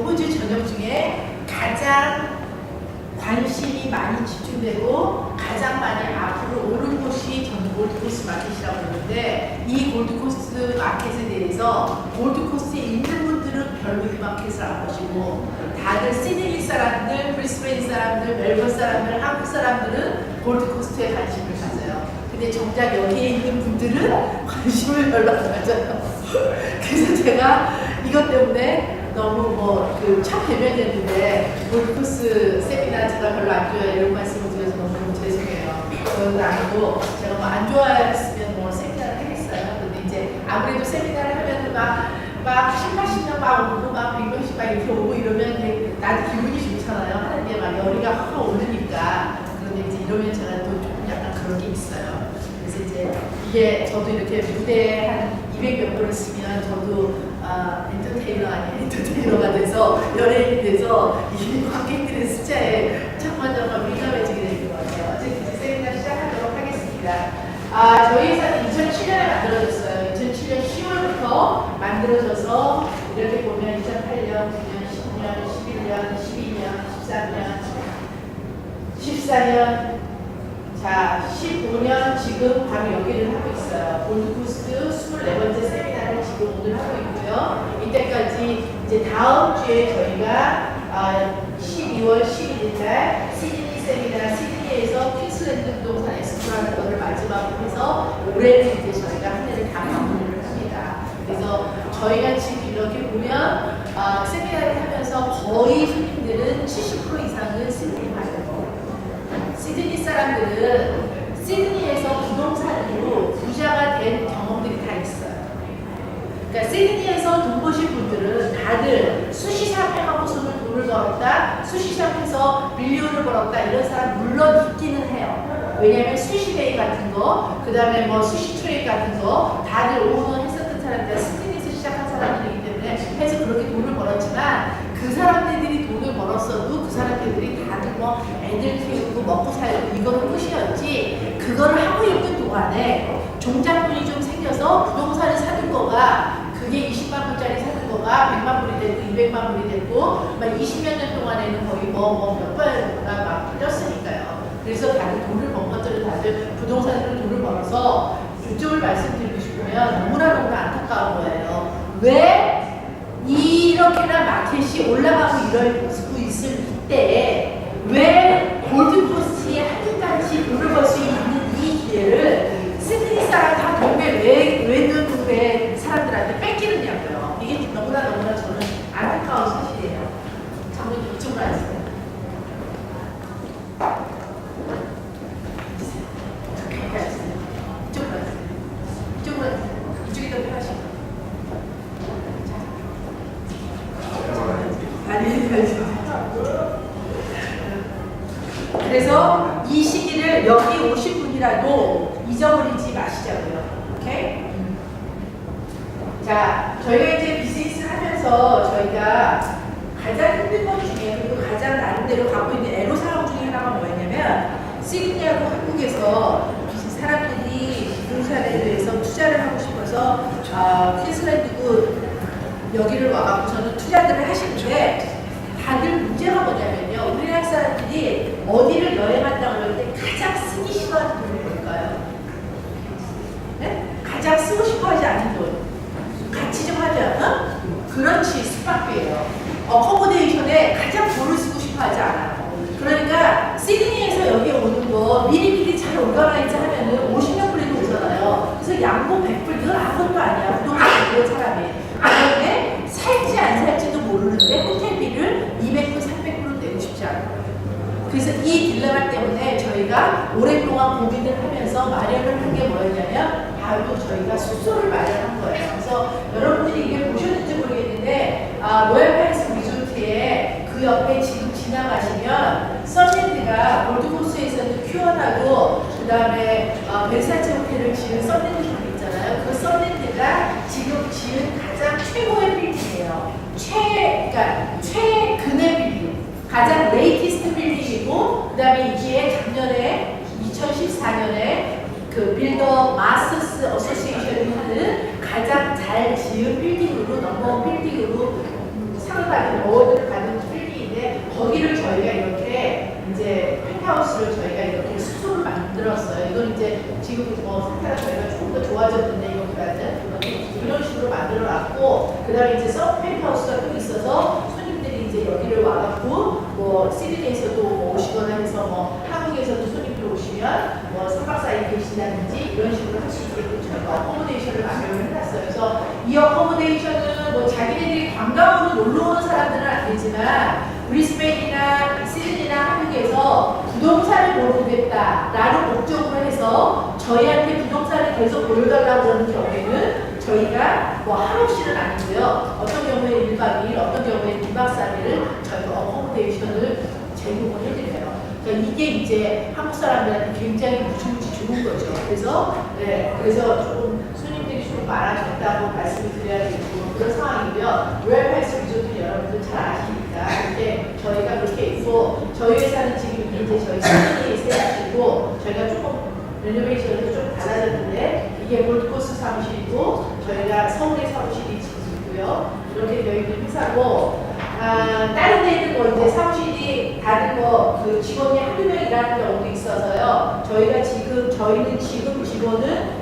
이번 주 저녁 중에 가장 관심이 많이 집중되고 가장 많이 앞으로 오른 곳이 저는 골드코스트 마켓이라고 하는데, 이 골드코스트 마켓에 대해서 골드코스트에 있는 분들은 별로 이 마켓을 안 보시고 다들 시드니 사람들, 브리스베인 사람들, 멜번 사람들, 한국 사람들은 골드코스트에 관심을 가져요. 근데 정작 여기에 있는 분들은 관심을 별로 안 가져요. 그래서 제가 이것 때문에 너무 첫 대면이었는데 골드코스트 세미나 제가 별로 안 좋아해요 이런 말씀을 드려서 너무 죄송해요. 저도 아니고 제가 안 좋아했으면 세미나를 하겠어요. 근데 이제 아무래도 세미나를 하면 막 10, 80명 막 오고 막 100명씩 막 이렇게 오고 이러면 나도 기분이 좋잖아요. 하는 게 막 열의가 확 오르니까. 그런데 이제 이러면 제가 또 조금 약간 그런 게 있어요. 그래서 이제 이게 저도 이렇게 무대에 한 200몇 번을 쓰면 저도 엔터테이너 아닌 엔터테이너가 돼서 연예인이 돼서 이 관객들의 숫자에 정말 민감해지게 되는 것 같아요. 어쨌든 세미나 시작하도록 하겠습니다. 저희 회사는 2007년에 만들어졌어요. 2007년 10월부터 만들어져서 이렇게 보면 2008년, 9년, 10년, 11년, 12년, 13년, 14년, 자, 15년 지금 바로 여기를 하고 있어요. 골드코스트 24번째 세미나를 지금 오늘 하고 있고요. 이때까지 이제 다음 주에 저희가 12월 11일 날 시드니 세미나, 시드니에서 퀸슬랜드 부동산 엑스포라는 것을 마지막으로 해서 올해는 이제 저희가 한 해를 다 마무리를 합니다. 그래서 저희가 지금 이렇게 보면 세미나를 하면서 거의 손님들은 70% 이상은 시드니 가요. 시드니 사람들은 시드니에서 부동산으로 부자가 된 경험들이 다 있어요. 그러니까 시드니에서 돈 버신 분들은 다들 수시샵 해갖고서는 돈을 벌었다, 수시샵 해서 밀리언을 벌었다, 이런 사람 물론 있기는 해요. 왜냐하면 수시데이 같은 거, 그 다음에 수시 트레이 같은 거 다들 오늘 했었던 사람들, 시드니에서 시작한 사람들이기 때문에 해서 그렇게 돈을 벌었지만, 그 사람들이 돈을 벌었어도 그 사람들이 다들 애들 키우고 먹고 살고 이거는 끝이었지, 그거를 하고 있는 동안에 종잣돈이 좀 생겨서 부동산을 사는 거가 그게 20만 불짜리 사는 거가 100만 불이 되고 200만 불이 되고 20몇 년 동안에는 거의 몇 배가 막 뛰었으니까요. 그래서 다들 돈을 번 것들은 다들 부동산으로 돈을 벌어서 이쪽을 말씀드리고 싶으면 너무나 안타까운 거예요. 왜 이렇게나 마켓이 올라가고 이러고 있을 이때에 왜 골드코스트에 한순간씩 돈을 벌 수 있는 이 기회를 시드니 사람 다 동네 외는 동네 사람들한테 뺏기느냐고요. 이게 너무나 저는 안타까운 사실이에요. 장모님 이쪽으로 앉으세요. 이쪽으로 앉으세요. 이쪽이 더 편하시고. 그래서 이 시기를 여기 오신 분이라도 잊어버리지 마시자고요. 오케이? 자, 저희가 이제 비즈니스를 하면서 저희가 가장 힘든 것 중에, 그리고 가장 나름대로 갖고 있는 애로사항 중에 하나가 뭐였냐면, 시드니하고 한국에서 사람들이 부동산에 대해서 투자를 하고 싶어서 퀸슬랜드고 여기를 와갖고 저는 투자들을 하시는데, 다들 문제가 뭐냐면요, 우리나라 사람들이 어디를 여행한다고 할 때 가장 쓰기 싫어하는 돈이 뭘까요? 네? 가장 쓰고 싶어하지 않는 돈. 같이 좀 하자. 그렇지, 숙박비예요. 어코모데이션에 가장 돈을 쓰고 싶어하지 않아요. 그러니까 시드니에서 여기 오는 거 미리미리 잘 올가라이즈 하면은 50명 불리도 오잖아요. 그래서 양보 100불, 이건 아무것도 아니야. 부동산 그런 사람이. 그런데 살지 안 살지도 모르는데 호텔비를 200불, 300불은 내고 싶지 않아요. 그래서 이 딜레마 때문에 저희가 오랫동안 고민을 하면서 마련을 한 게 뭐였냐면, 바로 저희가 숙소를 마련한 거예요. 그래서 여러분들이 이게 보셨는지 모르겠는데, 로얄 패리스 리조트에 그 옆에 지금 지나가시면 썬랜드가 골드코스트에서는 큐어나고, 그 다음에 벤사체 호텔을 지은 썬랜드가 있잖아요. 그 썬랜드가 지금 지은 가장 최고의 빌딩이에요. 그러니까 최근의 빌딩, 가장 레이티스트 빌딩이고, 그 다음에 이게 작년에 2014년에 그 빌더 마스터스 어소시에이션이 하는 가장 잘 지은 빌딩으로, 넘버원 빌딩으로 상을 받은 어워드를 받은 필기인데 거기를 저희가 이렇게 이제 펜트하우스를 저희가 이렇게 수소를 만들었어요. 이건 이제 지금 뭐 상태가 저희가 조금 더 좋아졌는데 이것보다는 이런 식으로 만들어놨고 그 다음에 이제 서브 펜트하우스가 또 있어서 손님들이 이제 여기를 와갖고 뭐 시드니에서도 뭐 오시거나 해서 뭐 한국에서도 손님들 오시면 뭐 3박 4일 계신다든지 이런 식으로 할 수 있게끔 저희가 어코모데이션을 마련을 해놨어요. 그래서 이 어코모데이션은 뭐 자기네들이 관광으로 놀러 오는 사람들은 아니지만 브리스베인이나 시드니나 한국에서 부동산을 보러 오겠다라는 목적으로 해서 저희한테 부동산을 계속 보여달라고 하는 경우에는 저희가 뭐 한옥실은 아니고요. 어떤 경우에 1박 2일, 어떤 경우에 2박 3일을 저희가 어코모데이션을 제공을 해드려요. 그러니까 이게 이제 한국 사람들한테 굉장히 무지무지 좋은 거죠. 그래서 조금 손님들이 좀 많아졌다고 말씀을 드려야 되고 그런 상황이고요. 로얄 팔스 리조트는 여러분들 잘 아시니까 근데 저희가 그렇게 있고 저희 회사는 지금 이제 저희 시드니 세라시고 저희가 조금 레노베이션을 좀 달라졌는데 이게 골드코스트 사무실이고 저희가 서울에 사무실이 지금 있고요. 이렇게 되어 있는 회사고 다른 데는 뭐 이제 사무실이 다른 그 직원이 한두 명 일하는 경우도 있어서요. 저희는 지금 직원은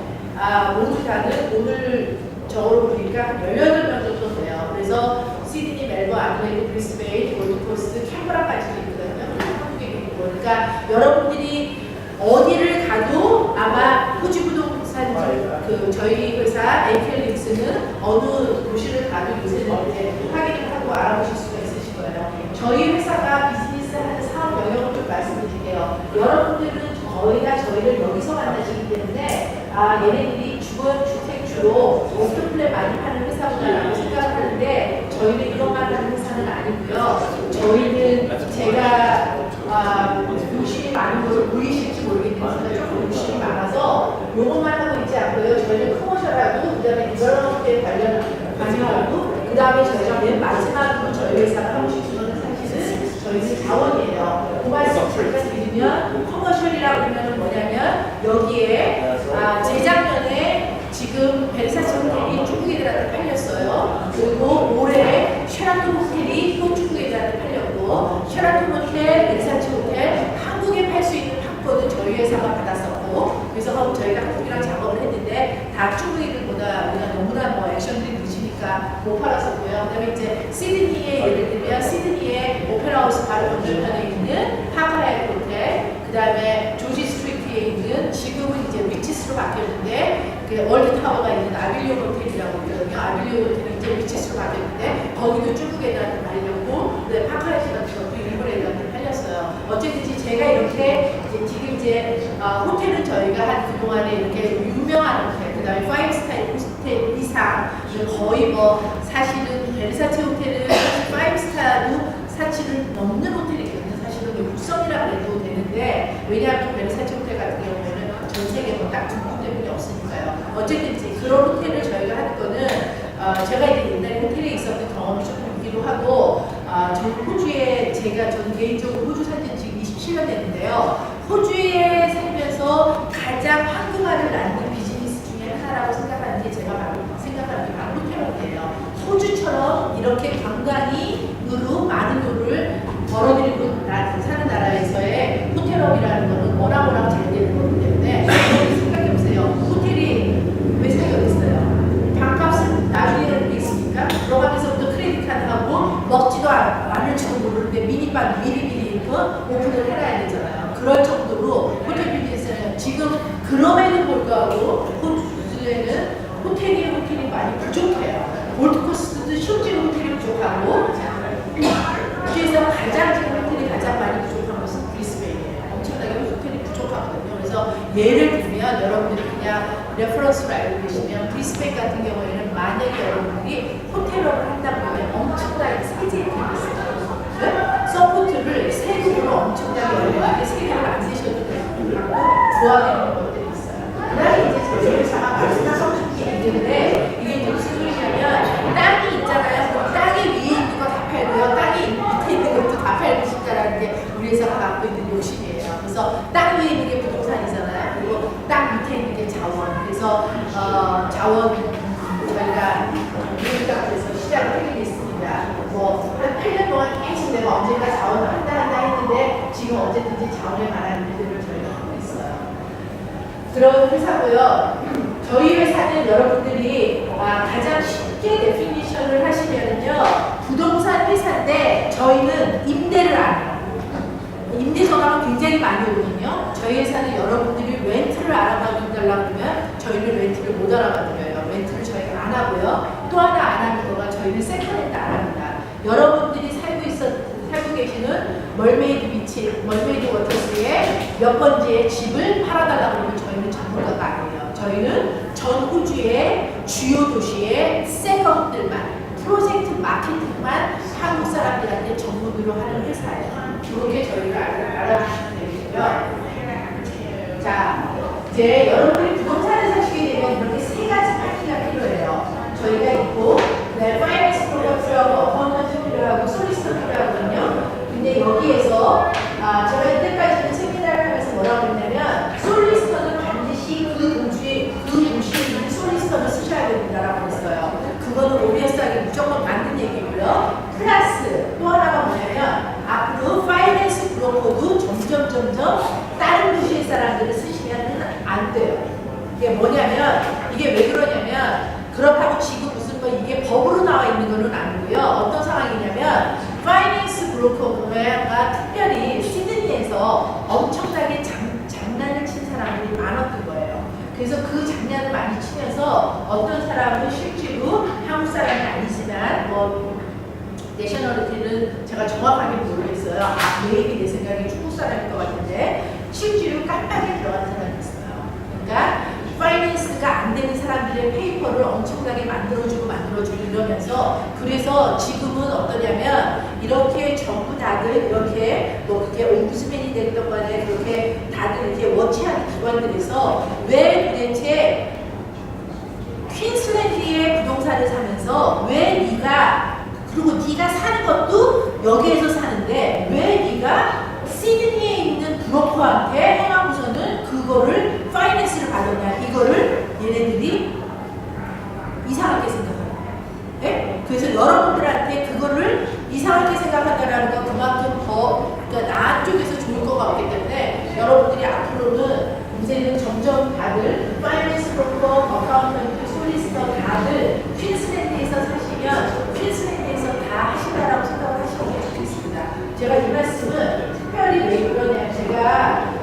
모두 다는 오늘 저걸로 보니까 18명 정도 돼요. 그래서 시드니, 멜번, 아들레이드, 브리스베인, 골드코스트, 캔버라까지도 있거든요. 한국에 있고 그러니까 여러분들이 어디를 가도 아마 호주 부동산 저희 회사 에이켈릭스는 어느 도시를 가도 요새는 이제 확인을 하고 알아보실 수가 있으실 거예요. 저희 회사가 비즈니스 하는 사업 영역을 좀 말씀드릴게요. 여러분들은 거의 다 저희를 여기서 만나시기 때문에 얘네들이 주거주택 주로 오픈플랜 많이 파는 회사구나라고 생각하는데 저희는 이런 말 하는 회사는 아니고요. 저희는 제가 욕심이 많은 것을 보이실지 모르겠는데 조금 욕심이 많아서 요것만 하고 있지 않고요. 저희는 커머셜하고 그 다음에 디벨롭먼트에 관여하고 그 다음에 저희가 맨 마지막으로 저희 회사가 하고 싶은 거는 사실은 저희는 자원이에요. 그 말씀 잠깐 드리면 커머셜이라고 하면 뭐냐면 여기에 재작년에 지금 베르사치 호텔이 중국 애들한테 팔렸어요. 그리고 올해 쉐라톤 호텔이 또 중국 애들한테 팔렸고 쉐라톤 호텔, 베르사치 호텔 한국에 팔 수 있는 판권은 저희 회사가 받았었고 그래서 저희가 한국이랑 작업을 했는데 다 중국 애들보다 우리가 너무나 뭐 액션들이 늦으니까 못 팔았었고요. 그 다음에 이제 시드니에 예를 들면 시드니에 오페라하우스 바로 건너편에 있는 파크라이트 호텔 그 다음에 조지 스트리트에 있는 지금은 이제 위치스로 바뀌었는데 그 월드타워가 있는 아빌리온 호텔이라고 있거든요. 아빌리온 호텔은 이제 위치스로 바뀌었는데 거기도 중국 애들한테 팔렸고 파크라이트 같은 것도 일본 애들한테 팔렸어요. 어쨌든지 제가 이렇게 이제 호텔은 저희가 한 그동안에 이렇게 유명한 호텔 그 다음에 5스타 호텔 이상 거의 뭐 사실은 베르사체 호텔은 5스타도 사실은 넘는 호텔이거든요. 사실은 육성이라고 해도 되는데 왜냐하면 베르사체 호텔 같은 경우에는 전 세계 뭐딱 두 군데뿐이 없으니까요. 어쨌든지 그런 호텔을 저희가 할 거는 제가 이제 옛날에 호텔에 있었던 경험이 좀 있기도 하고 저는 호주에 저는 개인적으로 호주 산지 지금 27년 됐는데요. 호주에 살면서 가장 황금알을 낳는 비즈니스 중에 하나라고 생각하는 게 제가 생각하는 게 바로 호텔업이에요. 호주처럼 이렇게 관광으로 많은 돈을 벌어들이고 사는 나라에서의 호텔업이라는 거는 워낙 잘 되는 거기 때문에 생각해보세요. 호텔이 왜 사용했어요? 방값은 나중에는 있으니까 들어가면서부터 크레딧 카드하고 먹지도 않을지도 모르는데 미니바 미리미리 오픈을 해놔야 되잖아요. 그럴 정도로 호텔 비즈니스는 지금 그럼에도 불구하고 호주에는 호텔이 많이 부족해요. 골드코스트도 실제로 호텔이 부족하고 호주에서 지금 호텔이 가장 많이 부족한 것은 브리스베인이에요. 엄청나게 호텔이 부족하거든요. 그래서 예를 들면 여러분들이 그냥 레퍼런스로 알고 계시면 브리스베인 같은 경우에는 만약에 여러분들이 호텔업을 한다고 하면 엄청나게 세제이 있어요. 서포트를 세금으로 엄청나게 올리는데 세금을 안 내셔도 되고 좋아하는 것들이 있어요. 그다음에 이제 저희 회사가 마지막 성식이 있는데 이게 이제 무슨 소리냐면 땅이 있잖아요. 그 땅이 위에 있는 거 다 팔고요. 땅이 밑에 있는 것도 다 팔고 싶다라는 게 우리 회사가 갖고 있는 욕심이에요. 그래서 땅 위에 있는 게 부동산이잖아요. 그리고 땅 밑에 있는 게 자원. 그래서 자원 저희가 그래서 시작을 하게 됐습니다. 뭐 지금 내가 언젠가 자원을 한다 했는데 지금 언제든지 자원에 관한 일들을 저희가 하고 있어요. 그런 회사고요. 저희 회사는 여러분들이 가장 쉽게 데피니션을 하시면은요, 부동산 회사인데 저희는 임대를 안 해요. 임대 전화가 굉장히 많이 오거든요. 저희 회사는 여러분들이 렌트를 알아봐 달라고 하면 저희는 렌트를 못 알아봐드려요. 렌트를 저희가 안 하고요. 또 하나 안 하는 거가 저희는 세컨핸드 안 합니다. 여러분들이 살고 계시는 멀메이드 비치, 멀메이드 워터스에 몇 번지의 집을 팔아달라고 하면 저희는 전문가가 아니에요. 저희는 전 호주의 주요 도시의 세컨들만, 프로젝트 마케팅만 한국 사람들한테 전문으로 하는 회사예요. 그렇게 저희를 알아주시면 되겠고요. 자, 이제 여러분이 부동산을 사시게 되면 이렇게 세 가지 파티가 필요해요. 저희가 있고, 파이낸스 프로그램 필요하고, 어카운턴트 필요하고, 솔리스터 필요하거든요. 근데 여기에서 제가 이때까지는 세미나를 하면서 뭐라고 했냐면, 솔리스터는 반드시 그 도시에 있는 솔리스터를 쓰셔야 된다라고 했어요. 그거는 오비어스하게 무조건 맞는 얘기고요. 플러스 또 하나가 뭐냐면, 앞으로 파이낸스 브로커도 점점 다른 도시의 사람들을 쓰시면 안 돼요. 이게 뭐냐면, 이게 왜 그러냐면, 그렇다고 지금 무슨 뭐 이게 법으로 나와 있는 거는 아니고요. 어떤 상황이냐면, 파이낸스 브로커가 특별히 시드니에서 엄청나게 장난을 친 사람들이 많았던 거예요. 그래서 그 장난을 많이 치면서 어떤 사람은 실제로 한국 사람이 아니지만 뭐 내셔널리티는 제가 정확하게 모르겠어요. 메이비 내 생각에 중국 사람일 것 같은데 실제로 깜빡이 들어간 사람이 있어요. 그러니까 파이낸스가 안 되는 사람들의 페이퍼를 엄청나게 만들어주고 이러면서, 그래서 지금은 어떠냐면 이렇게 전부 다들 이렇게 뭐 그게 옴부스맨이 됐던 간에 그렇게 다들 이렇게 워치하는 기관들에서 왜 도대체 퀸슬랜드의 부동산을 사면서 왜 네가, 그리고 네가 사는 것도 여기에서 사는데 왜 네가 시드니에 있는 브로커한테 행하고서는 그거를 파이낸스를 받았냐, 이거를 얘네들이 이상하게 생각합니다. 네? 그래서 여러분들한테 그거를 이상하게 생각한다는 건 그만큼 더, 그러니까 나 쪽에서 좋을 거가 없기 때문에 여러분들이 앞으로는 이제는 점점 다들 파이낸스 브로커, 어카운턴트, 솔리스터 다들 퀸슬랜드에서 사시면 퀸슬랜드에서 다 하신다라고 생각을 하시면 좋겠습니다. 제가 이 말씀은 특별히 왜 그러냐면, 제가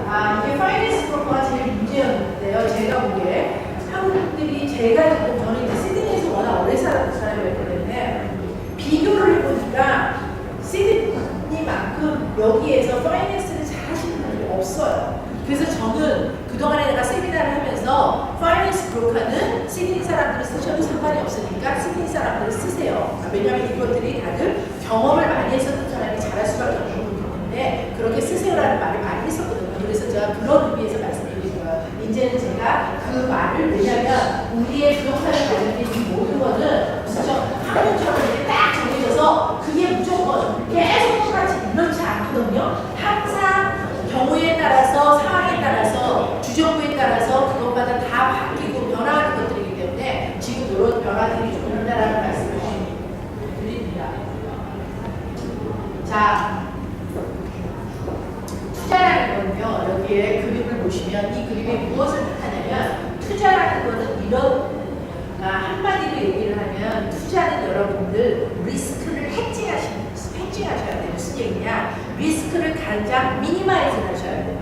이게 파이낸스 브로커가 제일 문제였는데요. 제가 보기에 한국분들이, 제가 저는 이제 시드니에서 워낙 오래 살았던 사람이었기 때문에 비교를 해보니까 시드니만큼 여기에서 파이낸스를 잘 하시는 분들이 없어요. 그래서 저는 그동안에 내가 세미나를 하면서 파이낸스 브로커는 시드니 사람들을 쓰셔도 상관이 없으니까 시드니 사람들을 쓰세요. 왜냐하면 이것들이 다들 경험을 많이 했었던 사람이 잘할 수밖에 없는 거기 때문에 그렇게 쓰세요라는 말을 많이 했었거든요. 그래서 제가 그런 의미에서 말씀드린 거예요. 이제는 제가 그 말을, 왜냐하면 우리의 부동산에 관련된 이 모든 거는 무슨 학문처럼 이렇게 딱 정해져서 그게 무조건 계속 똑같이 이렇지 않거든요. 항상 경우에 따라서, 상황에 따라서, 주정부에 따라서 그것마다 다 바뀌고 변화하는 것들이기 때문에 지금 이런 변화들이 좀 있다라는 말씀을 드립니다. 자, 투자라는 건요, 여기에 그림을 보시면 이 그림에 무엇을 뜻하냐면, 투자라는 거는 이런, 한마디로 얘기를 하면 투자는 여러분들 리스크를 해칭하셔야 돼요. 무슨 얘기냐? 리스크를 가장 미니마이즈를 하셔야 돼요.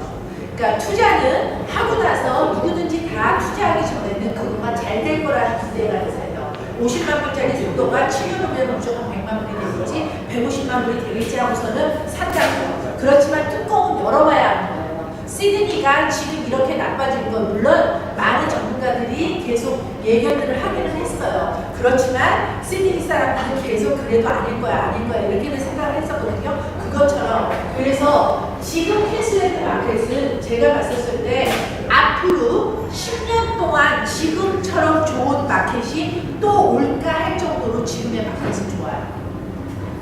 그러니까 투자는 하고 나서 누구든지 다 투자하기 전에는 그거가 잘 될 거라는 기대가 있어요. 50만 불짜리 정도가 7년 후면 무조건 100만 불이 되겠지, 150만 불이 되겠지 하고서는 산다고요. 그렇지만 뚜껑은 열어봐야 하는 거예요. 시드니가 지금 이렇게 나빠진 건 물론 많은 전문가들이 계속 예견들을 하기는 했어요. 그렇지만 시드니 사람들은 계속 그래도 아닐 거야 이렇게는 생각을 했었거든요. 그것처럼, 그래서 지금 퀸슬랜드 마켓은 제가 봤었을 때 앞으로 10년 동안 지금처럼 좋은 마켓이 또 올까 할 정도로 지금의 마켓은 좋아요.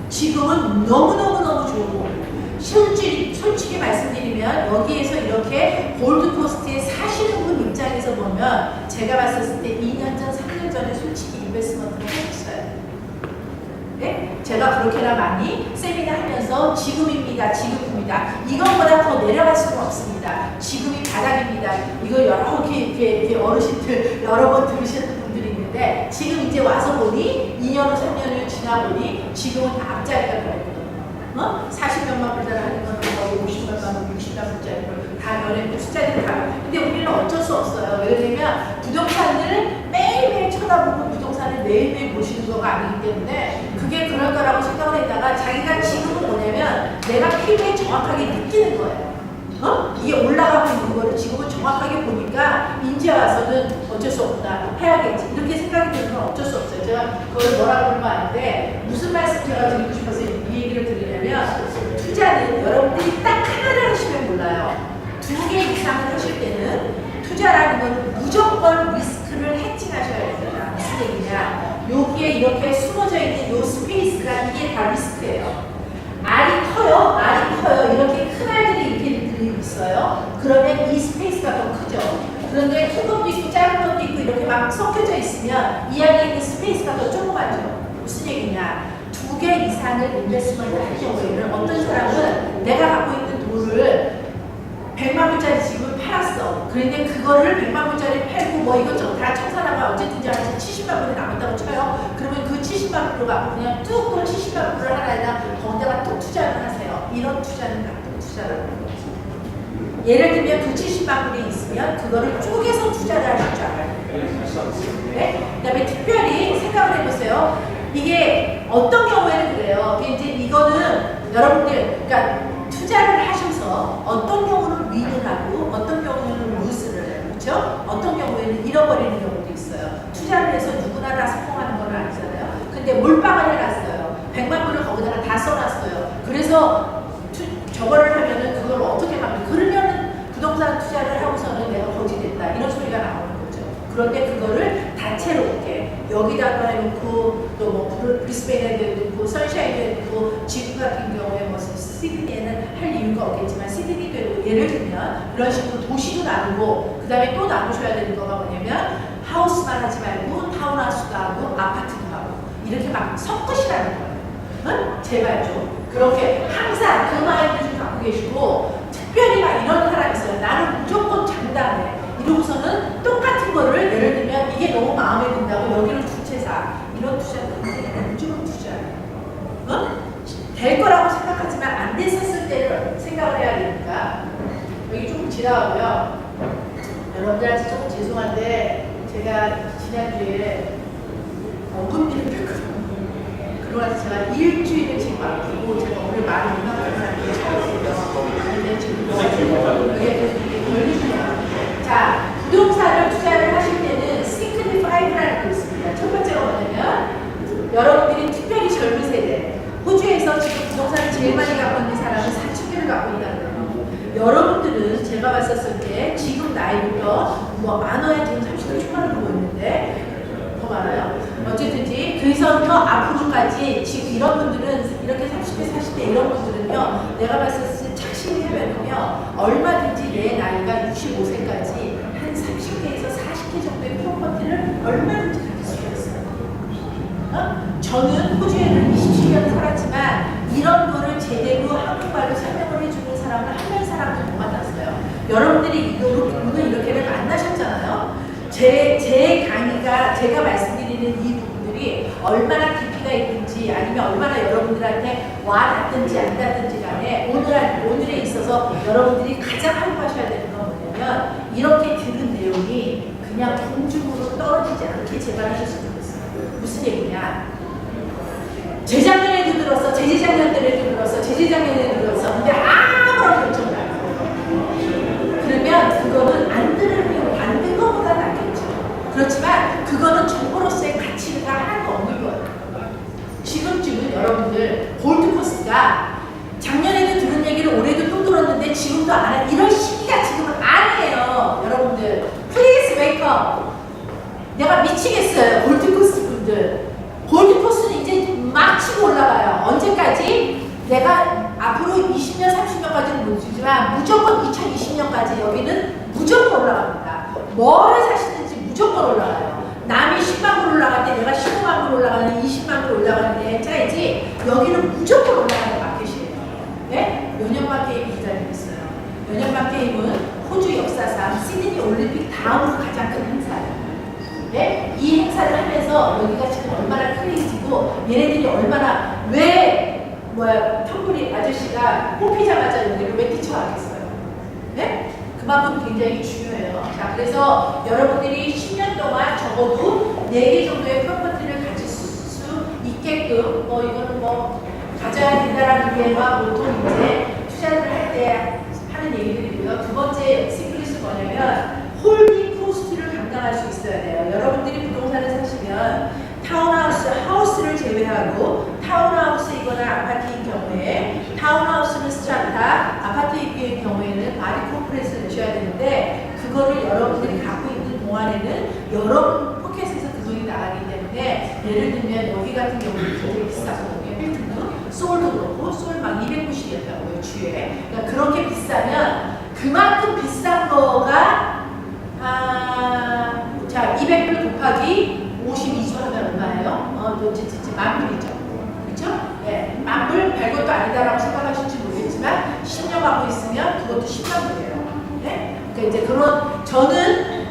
지금은 너무너무 좋고, 솔직히 말씀드리면 여기에서 이렇게 골드코스트에 사시는 분 입장에서 보면 제가 봤었을 때 2년 전, 3년 전에 솔직히 인베스트먼트를 했어요. 네? 제가 그렇게나 많이 세미나 하면서 와서 지금입니다. 지금입니다. 이것보다 더 내려갈 수는 없습니다. 지금이 바닥입니다. 이거 이렇게 어르신들 여러 번 들으셨던 분들이 있는데 지금 이제 와서 보니 2년 후 3년 후 지나 보니 지금은 다 앞자리가 되거든요. 40몇만 불자를 하는 건 거의 50몇만 불, 60만 불짜리를 다 연예인 숫자들이 다. 근데 우리는 어쩔 수 없어요. 왜냐면 부동산을 매일매일 쳐다보고 부동산을 매일매일 보시는 거가 아니기 때문에 그게 그럴 거라고 생각을 했다가 자기가 지금은 뭐냐면 내가 필요에 정확하게 느끼는 거예요. 이게 올라가고 있는 거를 지금은 정확하게 보니까 이제 와서는 어쩔 수 없다 해야겠지 이렇게 생각이 드는 건 어쩔 수 없어요. 제가 그걸 뭐라고 그러면 아는데 무슨 말씀 제가 드리고 싶어서 이 얘기를 드리냐면 투자는 여러분들이 딱 하나를 하시면 몰라요. 2개 이상을 하실 때는 투자라는 건 무조건 리스크를 해칭하셔야 됩니다. 무슨 얘기냐, 여기에 이렇게 숨어져 있는 요 스페이스가 이게 다 리스크예요. 알이 커요. 이렇게 큰 알들이 이렇게 있어요. 그러면 이 스페이스가 더 크죠. 그런데 큰 것도 있고 작은 것도 있고 이렇게 막 섞여져 있으면 이 안에 있는 스페이스가 더 조그마죠. 무슨 얘기냐, 2개 이상을 인베스트먼트 할 경우에는 어떤 사람은 내가 갖고 있는 돈을 100만 불짜리 집을 팔았어. 그런데 그거를 100만 불짜리 팔고 뭐 이것저것 다 청산하면 어쨌든지 한 70만 불이 남았다고 쳐요. 그러면 그 70만 불을 갖고 그냥 뚝 그 70만 불을 하나에다 거기다가 또 투자를 하세요. 이런 투자는 나쁜 투자라는 거죠. 예를 들면 그 70만 불이 있으면 그거를 쪼개서 투자를 하실 줄 알아요. 네? 그 다음에 특별히 생각을 해보세요. 이게 어떤 경우에는 그래요. 이제 이거는 여러분들, 그러니까 투자를 하셔서 어떤 경우는 윈을 하고 어떤 경우는 루스를 해요. 그렇죠? 어떤 경우에는 잃어버리는 경우도 있어요. 투자를 해서 누구나 다 성공하는 건 아니잖아요. 근데 몰빵을 해놨어요. 100만 불을 거기다가 다 써놨어요. 그래서 저거를 하면은 그걸 어떻게 하면, 그러면은 부동산 투자를 하고서는 내가 거지됐다 이런 소리가 나오는 거죠. 그런데 그거를 다채롭게 여기다가 해놓고 또 뭐 브리스베인에 해놓고 선샤인에 해놓고 지구 같은 경우에 뭐 시드니에는 할 이유가 없겠지만 시드니도 예를 들면 이런 식으로 도시도 나누고 그 다음에 또 나누셔야 되는 거가 뭐냐면 하우스만 하지 말고 타운하우스도 하고 아파트도 하고 이렇게 막 섞으시라는 거예요. 응? 제발 좀 그렇게 항상 그 마인드 좀 갖고 계시고, 특별히 막 이런 사람이 있어요. 나는 무조건 장담해. 이러고서는 똑같은 거를 예를 들면 이게 너무 마음에 든다고 여기를 두 채 사. 이런 투자는 안 좋은 투자예요. 될 거라고 생각하지만 안 됐었을 때를 생각을 해야 되니까. 여기 조금 지나가고요. 여러분들한테 조금 죄송한데 제가 지난주에 어금니를 뺐거든요. 그러고 나서 제가 일주일을 지금 아프고 제가 오늘 말을 못 나가는 사람이 처음이에요. 근데 지금 이게 걸리시네요. 자, 부동산을 투자를 하실 때는 시크릿 5라는 게 있습니다. 첫 번째가 뭐냐면 여러분들이 특별히 젊은 세대, 호주에서 지금 부동산을 제일 많이 갖고 있는 사람은 40개를 갖고 있다는 거예요. 여러분들은 제가 봤었을 때 지금 나이부터 뭐 많아야 지금 30대 초반으로 보이는데 더 많아요. 어쨌든지 그래서부터 앞으로까지 지금 이런 분들은 이렇게 30대 40대 이런 분들은요, 내가 봤었을 때 착신이 하면은요 얼마든지 내 나이가 65세까지 한 30개에서 40개 정도의 프로퍼티를 얼마든지 가질 수가 있어요. 저는 호주에는 27년 살았지만 이런 거를 제대로 한국말로 설명을 해주는 사람은 한 명 사람도 못 만났어요. 여러분들이 오늘 이렇게를 만나셨잖아요. 제 강의가, 제가 말씀드리는 이 부분들이 얼마나 깊이가 있는지 아니면 얼마나 여러분들한테 와 닿든지 안 닿든지 간에 오늘에 있어서 여러분들이 가장 하고 하셔야 되는 건 뭐냐면 이렇게 들은 내용이 그냥 공중으로 떨어지지 않게 제발 하셨으면 좋겠어요. 무슨 얘기냐, 재작년에도 들었어, 재재작년에도 들었어, 재재작년에도 들었어. 근데 아무런 결정을 안 해요. 그러면 그거는 안 든 것보다 낫겠죠. 그렇지만 그거는 정보로서의 가치가 하나도 없는 거예요. 지금쯤은 여러분들 골드코스트가 작년에도 들은 얘기를 올해도 또 들었는데 지금도 안 해. 이런 시기가 지금은 아니에요. 여러분들 Please wake up. 내가 미치겠어요. 골드코스트 분들. 골드코스트는 이제 막 치고 올라가요. 언제까지? 내가 앞으로 20년, 30년까지는 못 주지만 무조건 2020년까지 여기는 무조건 올라갑니다. 뭐를 사시든지 무조건 올라가요. 남이 10만 불 올라갈 때 내가 15만 불 올라가는 20만 불 올라가는 데 차이지 여기는 무조건 올라가는 마켓이에요. 게임은 호주 역사상 시드니 올림픽 다음으로 가장 큰 행사예요. 네? 이 행사를 하면서 여기가 지금 얼마나 크레이지고 얘네들이 얼마나 왜 텀블리 아저씨가 뽑히자마자 여기를 왜 뛰쳐가겠어요? 네? 그만큼 굉장히 중요해요. 자, 그래서 여러분들이 10년 동안 적어도 4개 정도의 프로퍼티를 가질 수 있게끔 이거는 가져야 된다라는 게 보통 이제 투자를 할 때 하는 얘기들이고요. 두 번째 시크릿은 뭐냐면 홀딩 코스트를 감당할 수 있어야 돼요. 여러분들이 부동산을 사시면 하우스를 제외하고 타운하우스이거나 아파트인 경우에 타운하우스는 스트라타, 아파트인 경우에는 바디 컴프레스를 내셔야 되는데 그거를 여러분들이 갖고 있는 동안에는 여러 포켓에서 그 돈이 나가기 때문에 예를 들면 여기 같은 경우는 되게 비싸거든요. 필드도 소울도 그렇고 소울 막 290이었다고요 주에. 그러니까 그렇게 비싸면 그만큼 비싼 거가 자 200불 곱하기 52주 하면 얼마예요? 만불이죠. 그렇죠? 네, 만불 별것도 아니다라고 생각하실지 모르겠지만 10년 갖고 있으면 그것도 10만 불이에요. 네? 그러니까 이제 그런 저는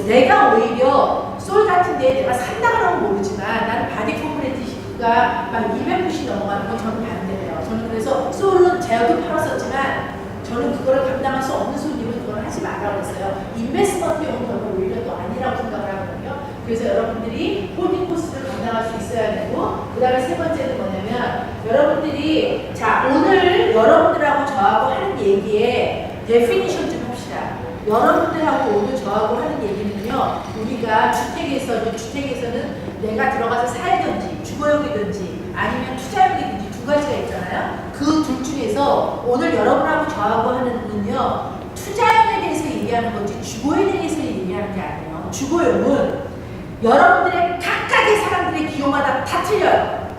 내가 오히려 솔 같은 데 내가 산다 그러면 모르지만 나는 바디 컴프레티가 막 200불씩 넘어가는 건 저는 반대예요. 저는 그래서 솔은 제어도 팔았었지만 저는 그거를 감당할 수 없는 손님은 그걸 하지 말라고 했어요. 인베스트먼트용은 저는 오히려 또 아니라고 생각을 하거든요. 그래서 여러분들이 홀딩 코스트를 감당할 수 있어야 되고 그 다음에 세 번째는 뭐냐면 여러분들이 자 오늘 여러분들하고 저하고 하는 얘기에 데피니션 좀 합시다. 여러분들하고 오늘 저하고 하는 얘기는요. 우리가 주택에서는 내가 들어가서 살든지 주거용이든지 아니면 투자용이든지 두 가지가 있잖아요. 그 둘 중에서 오늘 여러분하고 저하고 하는 거는요. 투자용에 대해서 얘기하는 건지 주거에 대해서 얘기하는 게 아니에요. 주거용은 여러분들의 각각의 사람들의 기호마다 다 틀려요.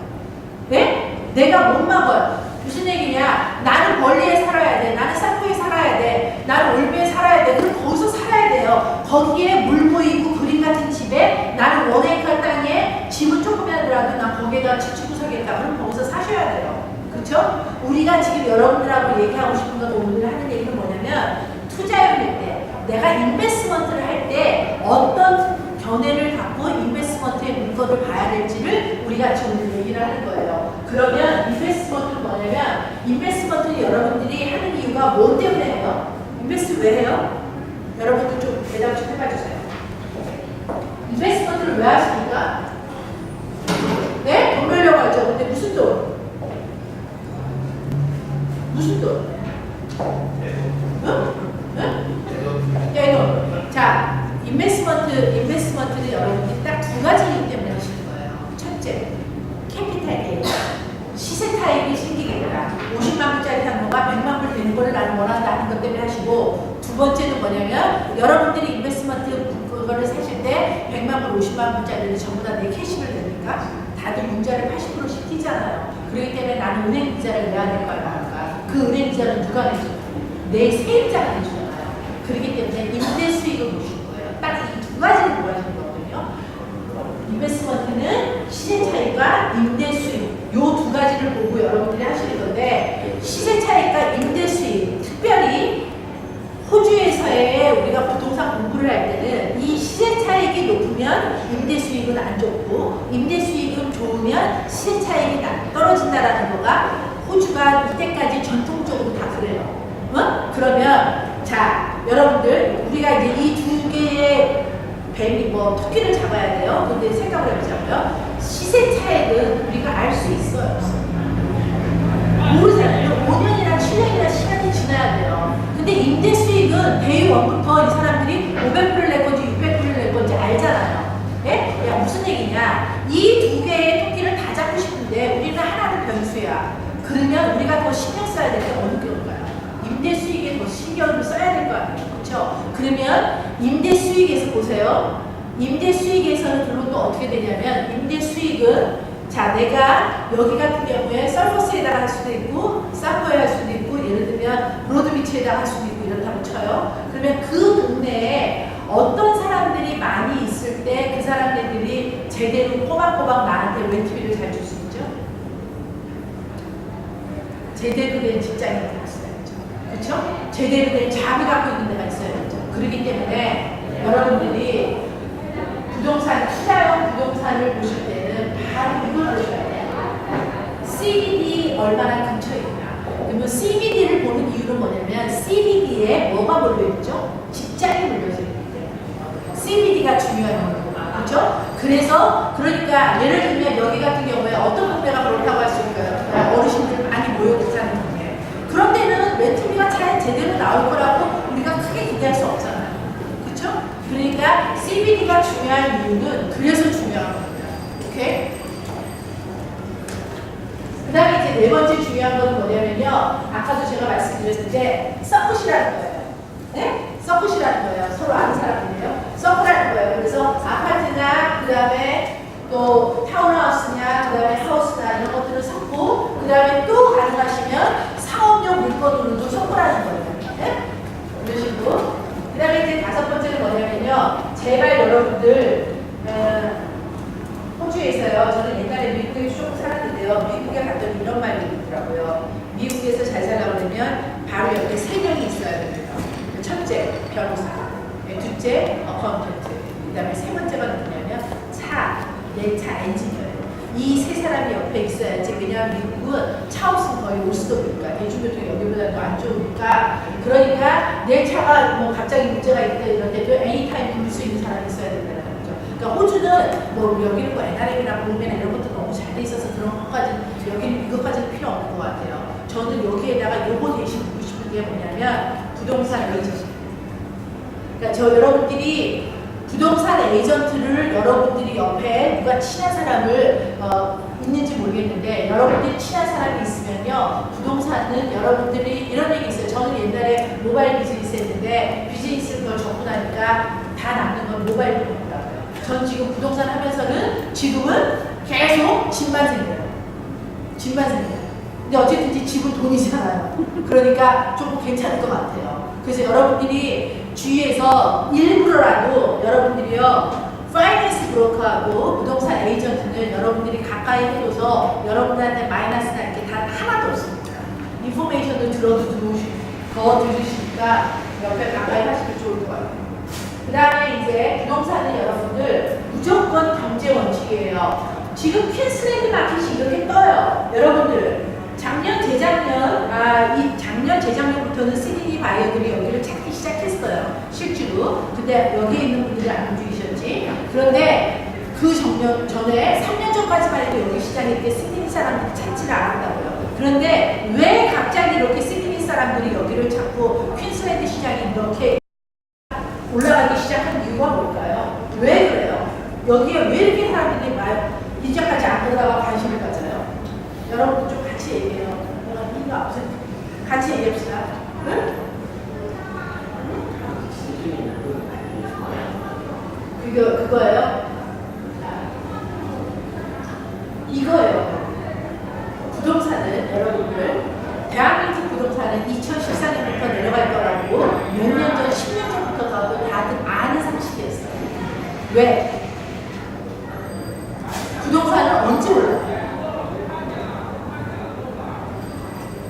네? 내가 못 막아요. 무슨 얘기냐? 나는 벌리에 살아야 돼. 나는 산포에 살아야 돼. 나는 올비에 살아야 돼. 그럼 거기서 살아야 돼요. 거기에 물 보이고 그림 같은 집에 나는 원에이커 땅에 집은 조금이라도 난 거기에다 집주고 살겠다. 그럼 거기서 사셔야 돼요. 그렇죠? 우리가 지금 여러분들하고 얘기하고 싶은 건 오늘 하는 얘기는 뭐냐면 투자용일 때 내가 인베스트먼트를 할 때 어떤 견해를 갖고 인베스트먼트의 물건을 봐야 될지를 우리가 지금 오늘 얘기를 하는 거예요. 그러면 인베스트먼트는 뭐냐면 인베스트먼트는 여러분들이 하는 이유가 뭐 때문에 해요? 인베스트 왜 해요? 여러분들 좀 대답 좀 해봐주세요. 인베스트먼트를 왜 하십니까? 네? 돈 벌려고 하죠. 근데 무슨 돈? 무슨 돈? 응? 응? 돈. 자, 인베스트먼트는 여러분들이 딱 두 가지이기 때문에 하시는 거예요. 첫째, 캐피탈 게인. 시세 타입이 생기게 되라. 50만 불짜리 한 거가 100만 불 되는 거를 나는 원한다는 것 때문에 하시고 두 번째는 뭐냐면 여러분들이 인베스트먼트 그거를 사실 때 100만 불, 50만 불짜리를 전부 다 내 캐시를 내니까 다들 문자를 80%씩 띄잖아요. 그렇기 때문에 나는 은행 이자를 내야 될 거 아닙니까? 그 은행 이자는 누가 내줘요? 내 세입자가 내주잖아요. 그렇기 때문에 임대 수익을 보시는 거예요. 딱 이 두 가지를 모아주는 거거든요. 인베스트먼트는 시세 차익과 임대 수익 요 두 가지를 보고 여러분들이 하시는 건데 시세 차익과 임대 수익 특별히 호주에서의 우리가 부동산 공부를 할 때는 이 시세 차익이 높으면 임대 수익은 안 좋고 임대 수익은 좋으면 시세 차익이 떨어진다라는 거가 호주가 이때까지 전통적으로 다 그래요. 그러면 자 여러분들 우리가 이제 이 두 개의 뱀이 토끼를 잡아야 돼요. 근데 생각을 해보자고요. 시세 차익은 우리가 알 수 있어요. 모르잖아요. 5년이나 7년이나 시간이 지나야 돼요. 근데 임대 수익은 데이 1부터 이 사람들이 500불을 낼 건지 600불을 낼 건지 알잖아요. 예? 야 무슨 얘기냐? 이 두 개의 토끼를 다 잡고 싶은데 우리는 하나는 변수야. 그러면 우리가 더 신경 써야 될 게 어느 게인가요? 임대 수익에 더 신경을 써야 될 거 아니에요. 그렇죠? 그러면 임대 수익에서 보세요. 임대 수익에서는 그러면 또 어떻게 되냐면 임대 수익은 자 내가 여기 같은 경우에 서퍼스에다가 할 수도 있고 산거에 할 수도 있고 예를 들면 로드비치에다가 할 수도 있고 이렇다고 쳐요. 그러면 그 동네에 어떤 사람들이 많이 있을 때 그 사람들이 제대로 꼬박꼬박 나한테 렌트비를 잘 줄 수 있죠? 제대로 된 직장인을 갔어야죠. 그렇죠? 제대로 된 잡이 갖고 있는 데가 있어야 되죠. 그렇기 때문에 여러분들이 부동산, 투자용 부동산을 보실 때는 바로 이걸 보셔야 돼요. CBD 얼마나 근처에 있나. 그러면 CBD를 보는 이유는 뭐냐면 CBD에 뭐가 몰려있죠? 직장이 몰려져 있기 때문에 CBD가 중요한 거예요. 그렇죠? 그래서 그러니까 예를 들면 여기 같은 경우에 어떤 동네가 그렇다고 할 수 있어요? 어르신들 많이 모여 사는 동네. 그런 데는 렌트비가 잘 제대로 나올 거라고 우리가 크게 기대할 수 없잖아요. 그렇죠? 그러니까 CBD가 중요한 이유는 그래서 중요한 겁니다. 오케이? 그 다음에 이제 네 번째 중요한 건 뭐냐면요. 아까도 제가 말씀드렸는데 서킷이라는 거예요. 네? 서킷이라는 거예요. 서로 아는 사람들이에요. 서킷이라는 거예요. 그래서 아파트나 그 다음에 또 타운하우스냐 그 다음에 하우스나 이런 것들을 섞고 그 다음에 또 가능하시면 상업용 물건으로도 섞으라는 거예요. 네? 이런 식으로. 그 다음에 이제 다섯 번째는 뭐냐면요. 제발 여러분들 호주에 있어요. 저는 옛날에 미국에 조금 살았는데요. 미국에 갔더니 이런 말이 있더라고요. 미국에서 잘 살아오려면 바로 옆에 세 명이 있어야 됩니다. 첫째, 변호사. 둘째, 어카운턴트. 그 다음에 세 번째가 누구냐면 내 차 엔지니어예요. 이 세 사람이 옆에 있어야지. 왜냐하면 미국은 차 없으면 거의 올 수도 없으니까. 대중교통이 여기보다도 안 좋으니까. 그러니까 내 차가 뭐 갑자기 문제가 있다 이럴 때도 애니타임 부를 수 있는 사람이 있어야 된다는 거죠. 그러니까 호주는 뭐 여기는 뭐 NRM이나 볼메나 이런 것도 너무 잘 돼 있어서 그런 것까지 여기는 이것까지는 필요 없는 것 같아요. 저는 여기에다가 요거 대신 보고 싶은 게 뭐냐면 부동산 에이전트. 그러니까 저 여러분들이 부동산 에이전트를 여러분들이 옆에 누가 친한 사람을 있는지 모르겠는데 여러분들이 친한 사람이 있으면요 부동산은 여러분들이 이런 얘기 있어요. 저는 옛날에 모바일 비즈니스 했는데 비즈니스를 그걸 접근하니까 다 남는 건 모바일 돈이더라고요. 전 지금 부동산 하면서는 지금은 계속 집만 생겨요. 집만 생겨요. 근데 어쨌든지 집은 돈이잖아요. 그러니까 조금 괜찮을 것 같아요. 그래서 여러분들이 주위에서 일부러라도 여러분들이요 파이낸스 브로커하고 부동산 에이전트는 여러분들이 가까이 해둬서 여러분들한테 마이너스나 이렇게 다 하나도 없습니다. 인포메이션을 더 들으시니까 옆에 가까이 하시면 좋을 것 같아요. 그 다음에 이제 부동산은 여러분들 무조건 경제 원칙이에요. 지금 퀸슬랜드 마켓이 이렇게 떠요. 여러분들 작년, 재작년부터는 CBD 바이어들이 여기를 찾기 시작했어요. 실제로. 근데 여기에 있는 분들이 안 움직이셨지. 그런데 그 전에 3년 전까지만 해도 여기 시장에 이렇게 시드니 사람들이 찾지를 않았다고요. 그런데 왜 갑자기 이렇게 시드니 사람들이 여기를 찾고 퀸슬랜드 시장이 이렇게 올라가기 시작한 이유가 뭘까요? 왜 그래요? 여기에 왜 이렇게 사람들이 이제까지 안 그러다가 관심을 가져요? 여러분 좀 같이 얘기해요. 내가 이해가 없어요. 같이 얘기합시다. 응? 그거예요? 이거예요. 부동산은 여러분들 대한민국 부동산은 2014년부터 내려갈 거라고 몇 년 전, 10년 전부터 다들 아는 상식이었어요. 왜? 부동산은 언제 올라가요?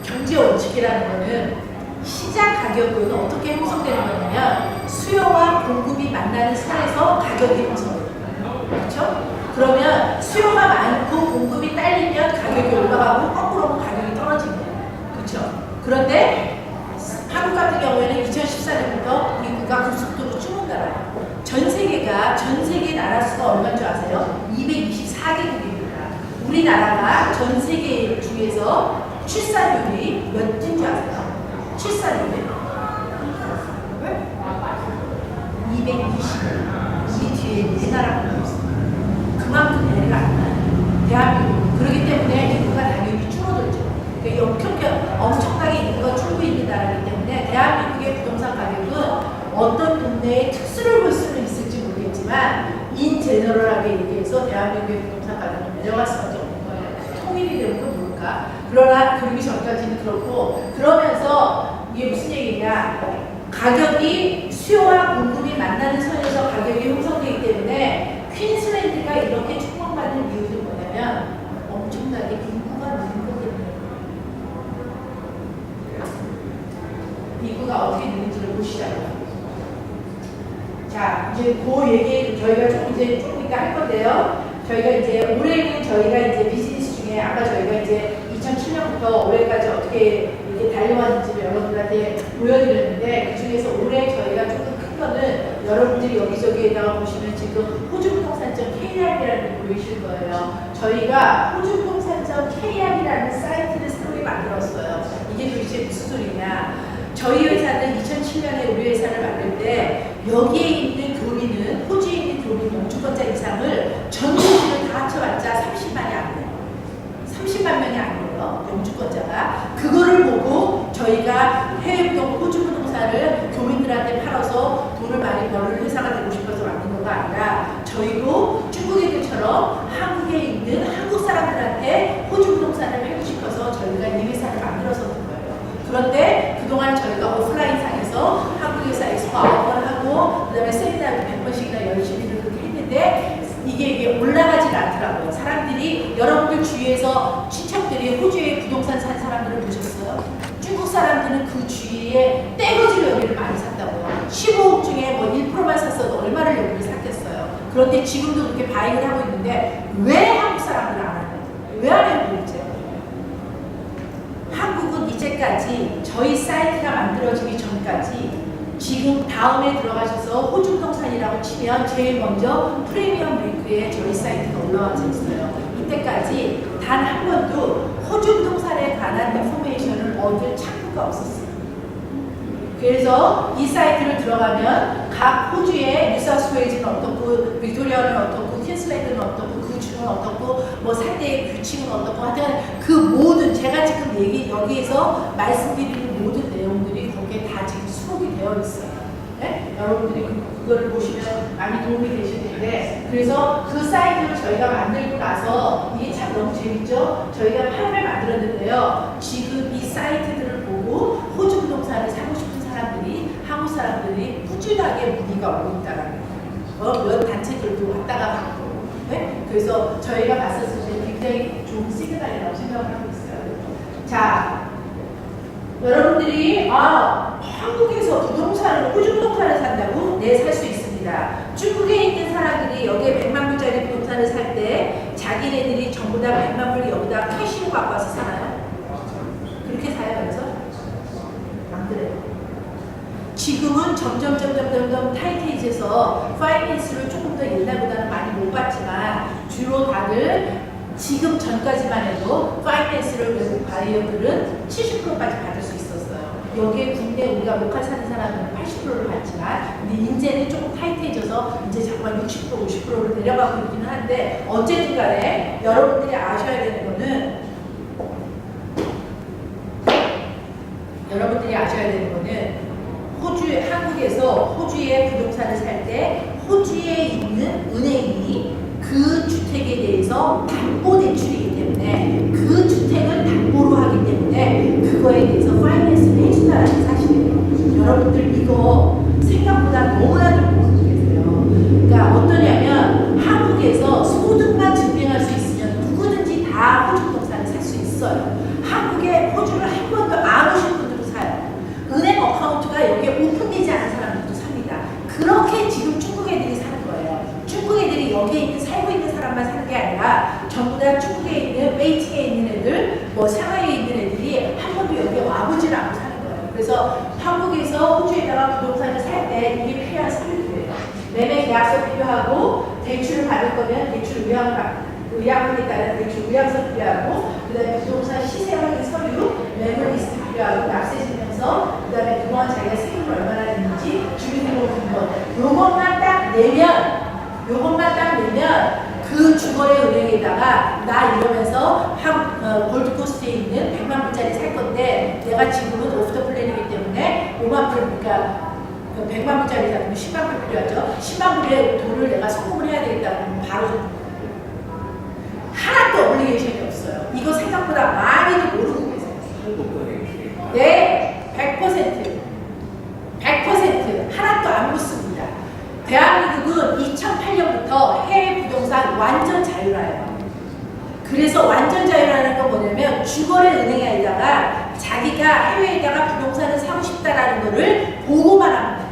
경제 원칙이라는 거는 시장 가격은 어떻게 형성되는 거냐면 수요와 공급이 만나는 선에서 가격이 형성돼요. 그렇죠? 그러면 수요가 많고 공급이 딸리면 가격이 올라가고 거꾸로 하면 가격이 떨어지는 거예요. 그렇죠? 그런데 한국 같은 경우에는 2014년부터 인구가 급속도로 줄어들어요. 전 세계 나라 수가 얼마인 줄 아세요? 224개국입니다. 우리나라가 전 세계 중에서 출산율이 몇인 줄 아세요? 출산율이 220. 우리 뒤에 네 나라가 없어요. 그만큼 애가 안 나요. 대한민국. 그렇기 때문에 인구가 당연히 줄어들죠. 그러니까 엄청나게 인구가 줄고 있는 나라이기 때문에 대한민국의 부동산 가격은 어떤 동네에 특수를 볼 수는 있을지 모르겠지만 인제너럴하게 얘기해서 대한민국의 부동산 가격은 내려갈 수밖에 없는 거예요. 통일이 되는 건 모를까? 그러나 그러기 전까지는 그렇고 그러면서 이게 무슨 얘기냐? 가격이 수요와 공급이 만나는 선에서 가격이 형성되기 때문에 퀸슬랜드가 이렇게 축복받는 이유는 뭐냐면 엄청나게 인구가 느는 것 때문에 인구가 어떻게 되는지를 보시자고요. 자, 이제 그 얘기 저희가 조금 이따 할 건데요. 저희가 이제 올해는 저희가 이제 비즈니스 중에 아까 저희가 이제 2007년부터 올해까지 어떻게 이게 달려왔는지를 여러분들한테 보여드렸는데 그 중에서 올해 저희가 조금 큰 거는 여러분들이 여기저기에다가 보시면 지금 호주부동산점 KR이라는 게 보이실 거예요. 저희가 호주부동산점 KR이라는 사이트를 새로 만들었어요. 이게 도대체 무슨 소리냐? 저희 회사는 2007년에 우리 회사를 만들 때 여기에 있는 교민은 호주에 있는 교민 영주권자 이상을 전 도시를 다 합쳐봤자 30만이 안 돼요. 30만 명이 안 돼요. 영주권자가. 그거를 보고 저희가 호주 부동산을 교민들한테 팔아서 돈을 많이 버는 회사가 되고 싶어서 만든 거가 아니라 저희도 중국 애들처럼 한국에 있는 한국 사람들한테 호주 부동산을 팔고 싶어서 저희가 이 회사를 만들어서 그런데 그동안 저희가 오프라인상에서 한국에서 엑스포 9번 하고 그 다음에 세미나를 100번씩이나 열심히 그렇게 했는데 이게 올라가질 않더라고요. 사람들이 여러분들 주위에서 친척들이 호주에 부동산 산 사람들을 보셨어요? 중국 사람들은 그 주위에 떼거지로 여기를 많이 샀다고요. 15억 중에 뭐 1%만 샀어도 얼마를 여기를 샀겠어요. 그런데 지금도 그렇게 바잉을 하고 있는데 왜 한국 사람들은 안 하는 거예요? 왜 안 해요 도대체? 한국은 이제까지 저희 사이트가 만들어지기 전까지 지금 다음에 들어가셔서 호주부동산이라고 치면 제일 먼저 프리미엄 링크에 저희 사이트가 올라와져 있어요. 이때까지 단 한 번도 호주부동산에 관한 인포메이션을 얻을 창구가 없었어요. 그래서 이 사이트를 들어가면 각 호주의 뉴사우스웨일즈는 어떻고 빅토리아는 어떻고 퀸슬랜드는 어떻고 그 주는 어떻고 뭐 상대의 규칙은 어떻고 하여튼 그 모든 제가 지금 여기에서 말씀드리는 모든 내용들이 거기에 다 지금 수록이 되어 있어요. 네? 여러분들이 그거를 보시면 많이 도움이 되실 텐데 그래서 그 사이트를 저희가 만들고 나서 이게 참 너무 재밌죠? 저희가 8을 만들었는데요. 지금 이 사이트들을 보고 호주 부동산을 사고 싶은 사람들이 한국 사람들이 꾸준하게 문의가 오고 있다는 거예요. 몇 단체들도 왔다가 갔고 네? 그래서 저희가 봤었을 때 굉장히 좋은 시그널이라고 생각을 하고 있어요. 자, 여러분들이 한국에서 호주 부동산을 산다고? 네, 살 수 있습니다. 중국에 있는 사람들이 여기에 100만 불짜리 부동산을 살 때 자기네들이 전부 다 100만 불 여기다 캐시로 갖고 와서 사나요? 그렇게 사요, 그래서? 안 그래요. 지금은 점점 타이트해져서 파이낸스를 조금 더 옛날보다는 많이 못 받지만 주로 다들 지금 전까지만 해도 파이낸스를 외국 바이어들은 70%까지 받을 수 있었어요. 여기에 국내 우리가 로컬 사는 사람은 80%를 받지만 근데 이제는 조금 타이트해져서 이제 정말 60% 50%를 내려가고 있기는 한데 어쨌든 간에 여러분들이 아셔야 되는 거는 한국에서 호주에 부동산을 살 때 호주에 있는 은행이 그 주택에 대해서 담보 대출이기 때문에 그 주택을 담보로 하기 때문에 그거에 대해서 파이낸스를 해준다는 사실이에요. 여러분들 이거 생각보다 너무나도 모르고 계세요. 그러니까 어떠냐면 한국에서 소득만 증명할 수 있으면 누구든지 다 호주 부동산을 살 수 있어요. 한국에 호주를 한 번도 안 오신 분들도 사요. 은행 어카운트가 여기에 오픈되지 않은 사람들도 삽니다. 그렇게 지금 중국 애들이 사는 거예요. 중국 애들이 여기에 살고 있는 사람만 사는 게 아니라 전부 다 중국에 있는 베이징에 있는 애들, 뭐 상하이에 있는 애들이 한 번도 여기에 와보질 않고 사는 거예요. 그래서 한국에서 호주에다가 부동산을 살 때 이게 필요한 서류들이에요. 매매 계약서 필요하고 대출을 받을 거면 대출 의향에 따른 대출 의향서 필요하고 그 다음에 부동산 시세 확인 서류, 매물 리스트 필요하고 납세 증명서, 그 다음에 그동안 자기가 세금을 얼마나 냈는지 주민등록 등본 요것만 딱 내면 그 주거래 은행에다가 나 이러면서 골드코스트에 있는 100만 불짜리 살 건데 내가 지금은 오프터 플랜이기 때문에 5만 불 그러니까 100만 불짜리 사면 10만 불 필요하죠. 10만 불의 돈을 내가 송금을 해야 되겠다는 바로 하나도 어플리케이션이 없어요. 이거 생각보다 많이도 모르고 계세요. 네, 100% 하나도 안 묻습니다. 대한민국은 2008년부터 해외 부동산 완전 자율화예요. 그래서 완전 자율화라는 건 뭐냐면 주거래 은행에다가 자기가 해외에다가 부동산을 사고 싶다라는 거를 보고만 하면 돼요.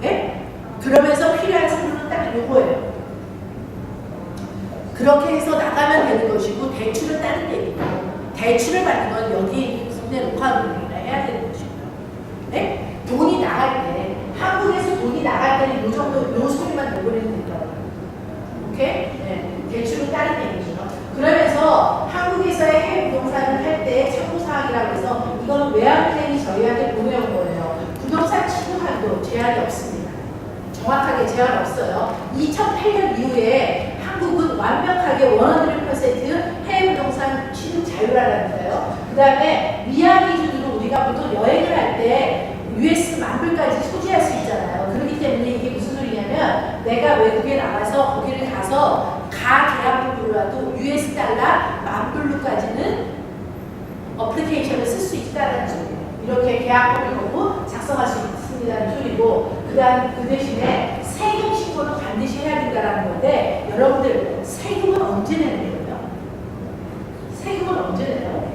네? 그러면서 필요한 서류는 딱 요거예요. 그렇게 해서 나가면 되는 것이고 대출은 다른 얘기고 대출을 받는 건 여기 국내 로컬은행이나 해야 되는 것이고요. 네? 돈이 나갈 때 한국에서 돈이 나갈 때는 요 정도 요 소리만 내보내면 된다고요. 오케이? 네. 대출은 다른 얘기죠. 그러면서 한국에서의 해외 부동산을 할 때 참고사항이라고 해서 이건 외환은행이 저희한테 보내온 거예요. 부동산 취득한도 제한이 없습니다. 정확하게 제한 없어요. 2008년 이후에 한국은 완벽하게 100% 해외 부동산 취득 자유라는데요. 그 다음에 미화 기준으로 우리가 보통 여행을 할 때 US 만불까지 소지할 수 있잖아요. 그렇기 때문에 이게 무슨 소리냐면 내가 외국에 나가서 거기를 가서 계약부로라도 US 달러 만불로까지는 어플리케이션을 쓸 수 있다는 소리예요. 이렇게 계약법을 걸고 작성할 수 있습니다는 소리고 그 대신에 세금 신고는 반드시 해야 된다는 건데 여러분들 세금은 언제 내는 거예요? 세금은 언제 내요?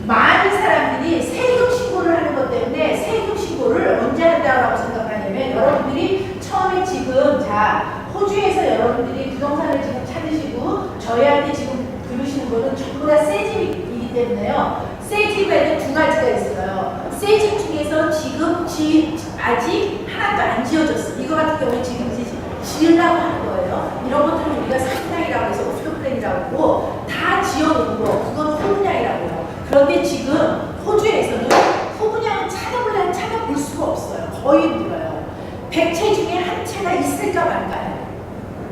많은 사람들이 세금 신고를 하는 것 때문에 세금 신고를 언제 한다고 생각하냐면 여러분들이 처음에 지금 호주에서 여러분들이 부동산을 지금 찾으시고 저희한테 지금 부르시는 거는 전부 다 세집이기 때문에요. 세집에는 두 가지가 있어요. 세집 중에서 지금 아직 하나도 안 지어졌어. 이거 같은 경우는 지금 이제 지으려고 하는 거예요. 이런 것들은 우리가 상당이라고 해서 오프플랜이라고 하고 다 지어놓은 거 그건 후분양이라고 해요. 그런데 지금 호주에서는 후분양은 찾아볼 수가 없어요. 거의 물어요. 100채 중에 한 채가 있을까 말까요?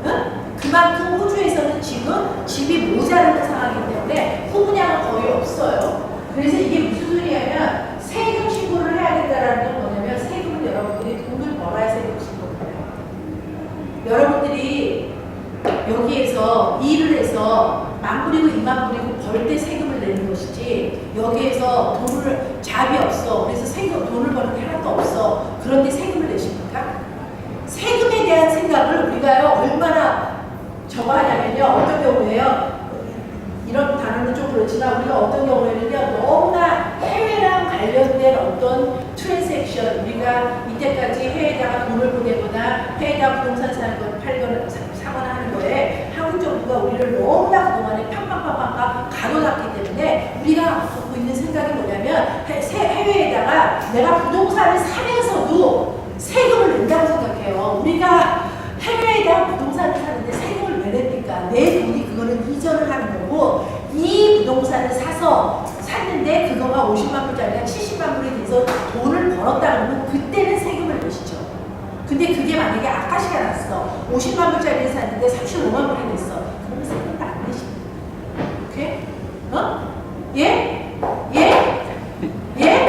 응? 그만큼 호주에서는 지금 집이 모자라는 상황이기 때문에 후분양은 거의 없어요. 그래서 이게 무슨 소리냐면 세금 신고를 해야 된다는 건 뭐냐면 세금은 여러분들이 돈을 벌어야 세금 신고를 해요. 여러분들이 여기에서 일을 해서 10,000불이고 20,000불이고 벌 때 세금을 내는 것이지 여기에서 잡이 없어. 그래서 돈을 버는 게 하나도 없어. 그런데 세금을 내십니까? 세금에 대한 생각을 우리가요 얼마나 저거 하냐면요. 어떤 경우에요. 이런 단어는 좀 그렇지만 우리가 어떤 경우에는요 너무나 해외랑 관련된 어떤 트랜잭션 우리가 이때까지 해외에다가 돈을 보내거나 해외에다가 부동산 사는 거 팔거나 사거나 하는 거에 한국 정부가 우리를 너무나 그동안에 팡팡팡팡 가둬놨기 때문에 우리가 갖고 있는 생각이 뭐냐면 해외에다가 내가 부동산을 사면서도 세금을 낸다고 생각해요. 우리가 해외에다가 부동산을 사는데 세금을 왜 냅니까? 내 돈이 그거는 이전을 하는 거고 이 부동산을 샀는데 그거가 50만 불짜리가 70만 불이 돼서 돈을 벌었다 그러면 그때는 세금을 내시죠. 근데 그게 만약에 아까시가 났어. 50만 불짜리를 샀는데 35만 불이 됐어. 그러면 세금도 안 내십니다. 오케이? 어? 예? 예? 예?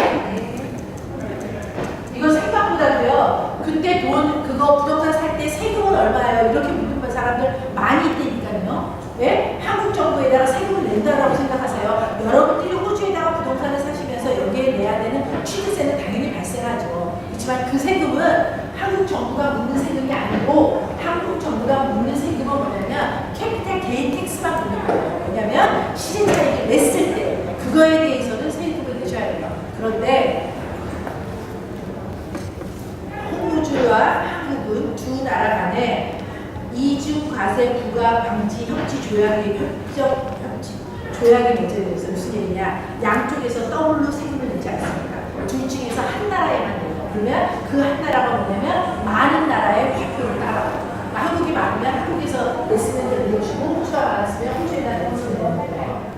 이거 생각보다도요. 그때 그거 부동산 살 때 세금은 얼마예요? 이렇게 묻는 사람들 많이 있다니까요. 예? 한국 정부에다가 세금을 낸다라고 생각하세요. 여러분들이 호주에다가 부동산을 사시면서 여기에 내야 되는 취득세는 당연히 발생하죠. 그렇지만 그 세금은 한국 정부가 묻는 세금이 아니고 한국 정부가 묻는 세금은 뭐냐면 캐피탈 게인 텍스만 묻는 거예요. 왜냐면 시세차익을 냈을 때 그거에 대해서는 세금을 내셔야 돼요. 그런데 호주와 한국은 두 나라 간에 이중 과세 부과 방지 협치 조약의 조약이 맺어져서 무슨 얘기냐? 양쪽에서 더블로 세금을 내지 않습니까? 둘 중에서 한 나라에만 내요. 그러면 그 한 나라가 뭐냐면 많은 나라의 화표를 따라가요. 한국이 많으면 한국에서 냈으면 되는 것이고 호주가 많았으면 호주에다 냈으면 되는 거예요.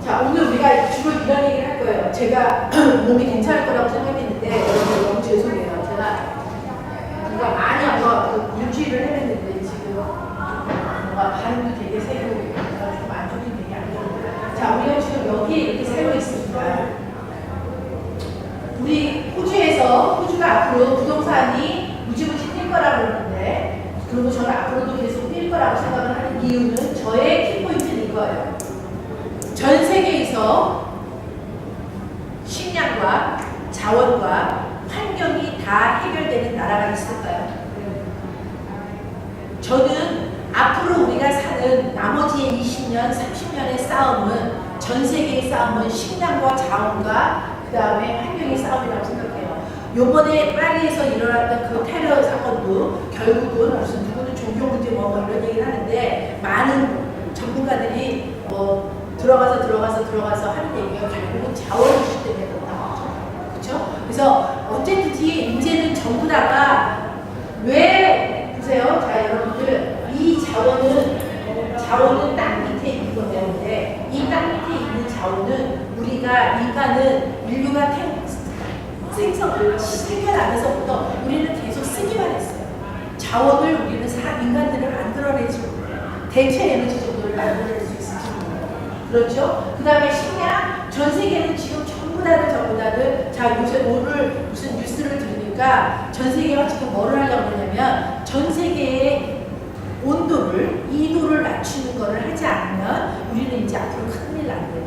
자, 오늘 우리가 주로 이런 얘기를 할 거예요. 제가 몸이 괜찮을 거라고 생각했는데 여러분 너무 죄송해요. 제가 많이 한번 일주일을 했는데 지금 뭔가 발음도 되게 세고 좀 안 좋긴 되게 안 좋은데 자, 우리가 지금 여기에 이렇게 세워 있습니다. 우리 호주가 앞으로 부동산이 무지무지 뛸 거라고 그러는데 그리고 저는 앞으로도 계속 뛸 거라고 생각을 하는 이유는 저의 키포인트는 이거예요. 전 세계에서 식량과 자원과 환경이 다 해결되는 나라가 있을까요? 저는 앞으로 우리가 사는 나머지의 20년, 30년의 싸움은 전 세계의 싸움은 식량과 자원과 그 다음에 환경의 싸움이라고 생각해요. 요번에 파리에서 일어났던 그 테러 사건도 결국은 무슨 누구는 종교 문제 뭐 이런 얘기를 하는데 많은 전문가들이 들어가서 하는 얘기가 결국은 자원 이슈 때문에 그렇다고 하죠. 그렇죠? 그래서 어쨌든지 이제는 전부 다가 왜 보세요. 자 여러분들 이 자원은 땅 밑에 있는 건데 이 땅 밑에 있는 자원은 우리가 인류가 생겨나면서부터 우리는 계속 쓰기만 했어요. 자원을 우리는 인간들을 만들어내지 못해요. 대체 에너지 정도를 만들어낼 수 있을지 몰라요. 그렇죠? 그 다음에 식량, 전 세계는 지금 전부 다들 자 요새 오늘 무슨 뉴스를 들으니까 전 세계가 지금 뭐를 하려고 그러냐면 전 세계의 온도를 2도를 낮추는 거를 하지 않으면 우리는 이제 앞으로 큰일 난대요.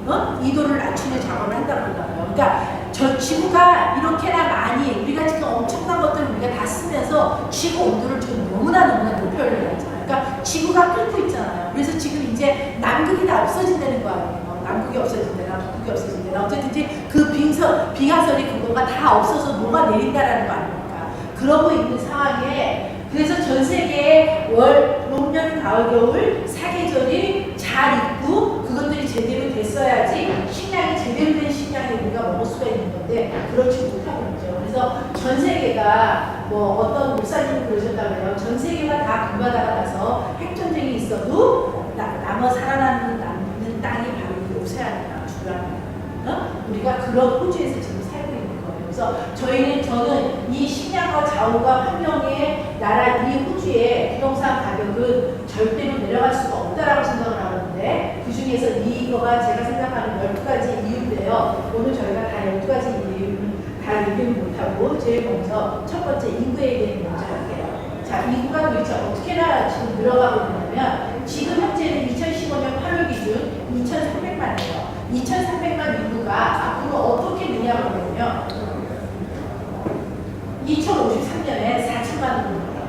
2도를 낮추는 작업을 한다고 그러더라고요. 그러니까 저 지구가 이렇게나 많이 우리가 지금 엄청난 것들을 우리가 다 쓰면서 지구 온도를 지금 너무나 높여려고 하잖아요. 그러니까 지구가 끓고 있잖아요. 그래서 지금 이제 남극이 다 없어진다는 거 아니에요. 남극이 없어진다나 북극이 없어진다나 어쨌든지 그 빙하설이 그거가 다 없어서 뭐가 내린다라는 거 아닙니까? 그러고 있는 상황에 그래서 전 세계에 봄, 여름, 가을, 겨울 사계절이 잘 있고 그것들이 제대로 됐어야지 식량이 제대로 된 식량이 우리가 먹을 수가 있는 건데 그렇지 못하고 있죠. 그래서 전 세계가 뭐 어떤 목사님이 그러셨다고요. 전 세계가 다 금바다가 나서 핵전쟁이 있어도 살아남는 땅이 바로 이 오세아니아 주라는 우리가 그런 호주에서 지금 살고 있는 거예요. 그래서 저는 이 식량과 자원과 환경의 나라 이 호주의 부동산 가격은 절대로 내려갈 수가 없다라고 생각을 하는데 그 중에서 이거가 제가 생각하는 12가지 이유인데요. 오늘 저희가 다 12가지 이유는 다 얘기를 못하고 제일 먼저 첫 번째 인구에 대해 먼저 할게요. 자, 인구가 도대체 어떻게나 지금 늘어가고 있냐면 지금 현재는 2015년 8월 기준 2,300만이에요. 2,300만 인구가 앞으로 어떻게 느냐고 그러면 2053년에 4천만으로 늘어요.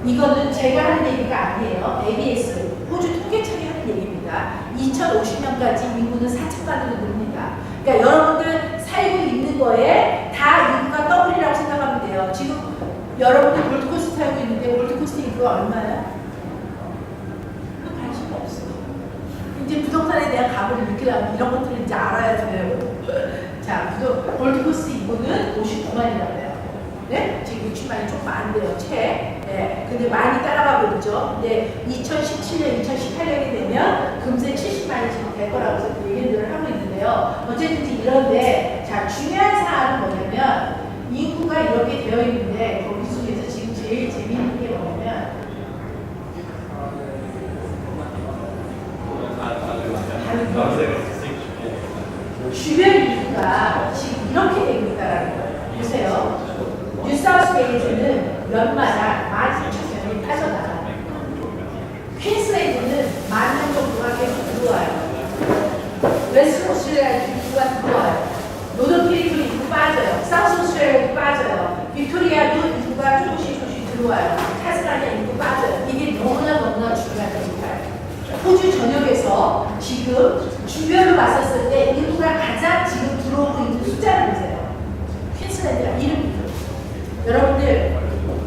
이거는 제가 하는 얘기가 아니에요. ABS, 호주 통계청이 하는 얘기입니다. 2050년까지 인구는 4천만으로 늡니다. 그러니까 여러분들 살고 있는 거에 다 인구가 더블이라고 생각하면 돼요. 지금 여러분들 골드코스트 살고 있는데 골드코스트 인구가 얼마야? 관심이 없어요. 이제 부동산에 대한 감을 느끼려면 이런 것들을 이제 알아야 돼요. 자, 골드코스트 인구는 59만이라고 해요. 네? 지금 60만이 조금 안 돼요, 채. 네. 근데 많이 따라가고 있죠. 근데 2017년, 2018년이 되면 금세 70만이 지금 될 거라고 해서 그 얘기들을 하고 있는데요. 어쨌든 이런데, 자, 중요한 사안은 뭐냐면, 인구가 이렇게 되어 있는데, 거기 속에서 지금 제일 재미있는 게 뭐냐면, 주변 인구가 지금 이렇게 되고 있다는 거예요. 보세요. 뉴사우스웨일즈는 연마다 14,000명이 빠져나가요. 퀸슬랜드는 10,000명 정도가 계속 들어와요. 웨스트 오스트레일리아 인구가 들어와요. 노던 캐리도 인구 빠져요. 사우스 오스트레일리아도 빠져요. 빅토리아도 인구가 조금씩 들어와요. 타스마니아 인구 빠져요. 이게 너무나 중요한 겁니다. 호주 전역에서 지금 주변을 봤었을 때 인구가 가장 지금 들어오고 있는 숫자를 보세요. 퀸슬랜드가 이름이 여러분들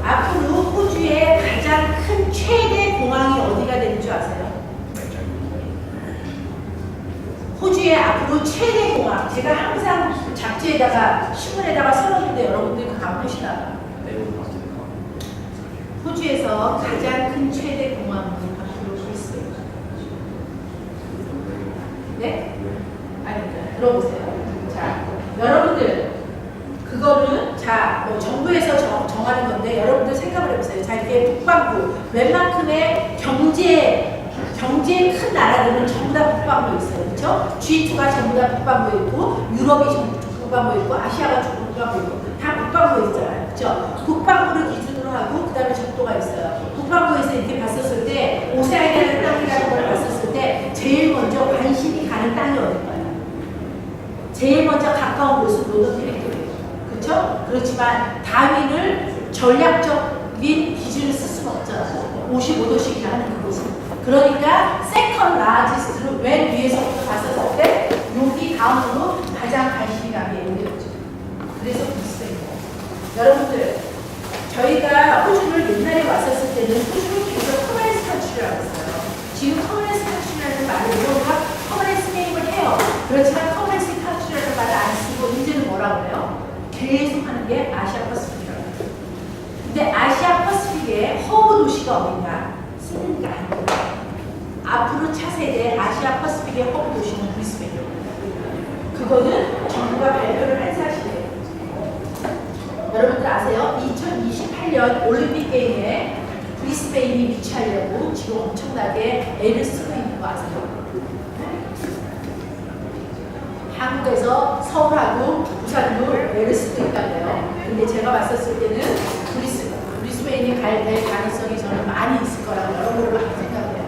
앞으로 호주의 가장 큰 최대 공항이 어디가 되는 줄 아세요? 호주의 앞으로 최대 공항 제가 항상 잡지에다가 신문에다가 써놓는데 여러분들 그거 안 보시나? 호주에서 가장 큰 최대 공항은 앞으로 있어요. 네? 아닙니다. 들어보세요. 자, 여러분들 그거는 정부에서 정하는 건데 여러분들 생각을 해보세요. 자, 이게 북반구 웬만큼의 경제 큰 나라들은 전부 다 북반구에 있어요. 그렇죠? G2가 전부 다 북반구에 있고 유럽이 전부 북반구에 있고 아시아가 전부 북반구에 있고 다 북반구에 있잖아요. 그렇죠? 북반구를 기준으로 하고 그 다음에 적도가 있어요. 북반구에서 이렇게 봤었을 때 오세아니아 땅이라는 걸 봤었을 때 제일 먼저 관심이 가는 땅이 어딜까요? 제일 먼저 가까운 곳은 노던 테리토리예요. 그렇죠? 그렇지만 다윈을 전략적인 기준을 쓸 수는 없잖아요. 55도씩이나 하는 그곳은. 그러니까 세컨 라지스트로 맨 위에서부터 봤었을 때 여기 다음으로 가장 관심이 가게 되죠. 그래서 브리스베인이에요. 여러분들 저희가 호주를 옛날에 왔었을 때는 호주를 계속 커머니스 컨트리라고 했어요. 지금 커머니스 컨트리라는 말을 우리가 커머니스 게임을 해요. 그렇지만 커머니스 컨트리라는 말을 안 쓰고 이제는 뭐라고 해요? 계속 하는 게 아시아 퍼시픽이라고 해요. 근데 아시아 퍼시픽에 허브 도시가 어딘가? 시드니가 아니에요. 앞으로 차세대 아시아 퍼시픽의 허브 도시는 브리스베인이에요. 그거는 정부가 발표를 한 사실이에요. 여러분들 아세요? 2028년 올림픽 게임에 브리스베인이 비치하려고 지금 엄청나게 애를 쓰고 있는 거 아세요? 한국에서 서울하고 부산도 애를 쓰고 있다고요. 근데 제가 봤었을 때는 브리스베인이 될 가능성이 저는 많이 있을 거라고 여러분들 많이 생각해요.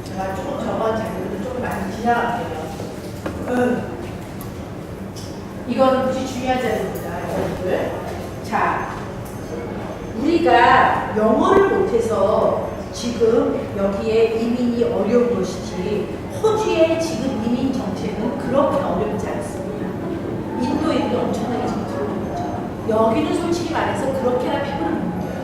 제가 조금 저번 자료를 조금 많이 지나갈게요. 이건 무지 중요한 자료입니다, 여러분들. 자, 우리가 영어를 못해서 지금 여기에 이민이 어려운 것이지 호주의 지금 이민 정책은 그렇게 어렵지 않습니다. 인도에도 엄청나게 정책을 했죠. 여기는 솔직히 말해서 그렇게나 피부를 못 먹어요.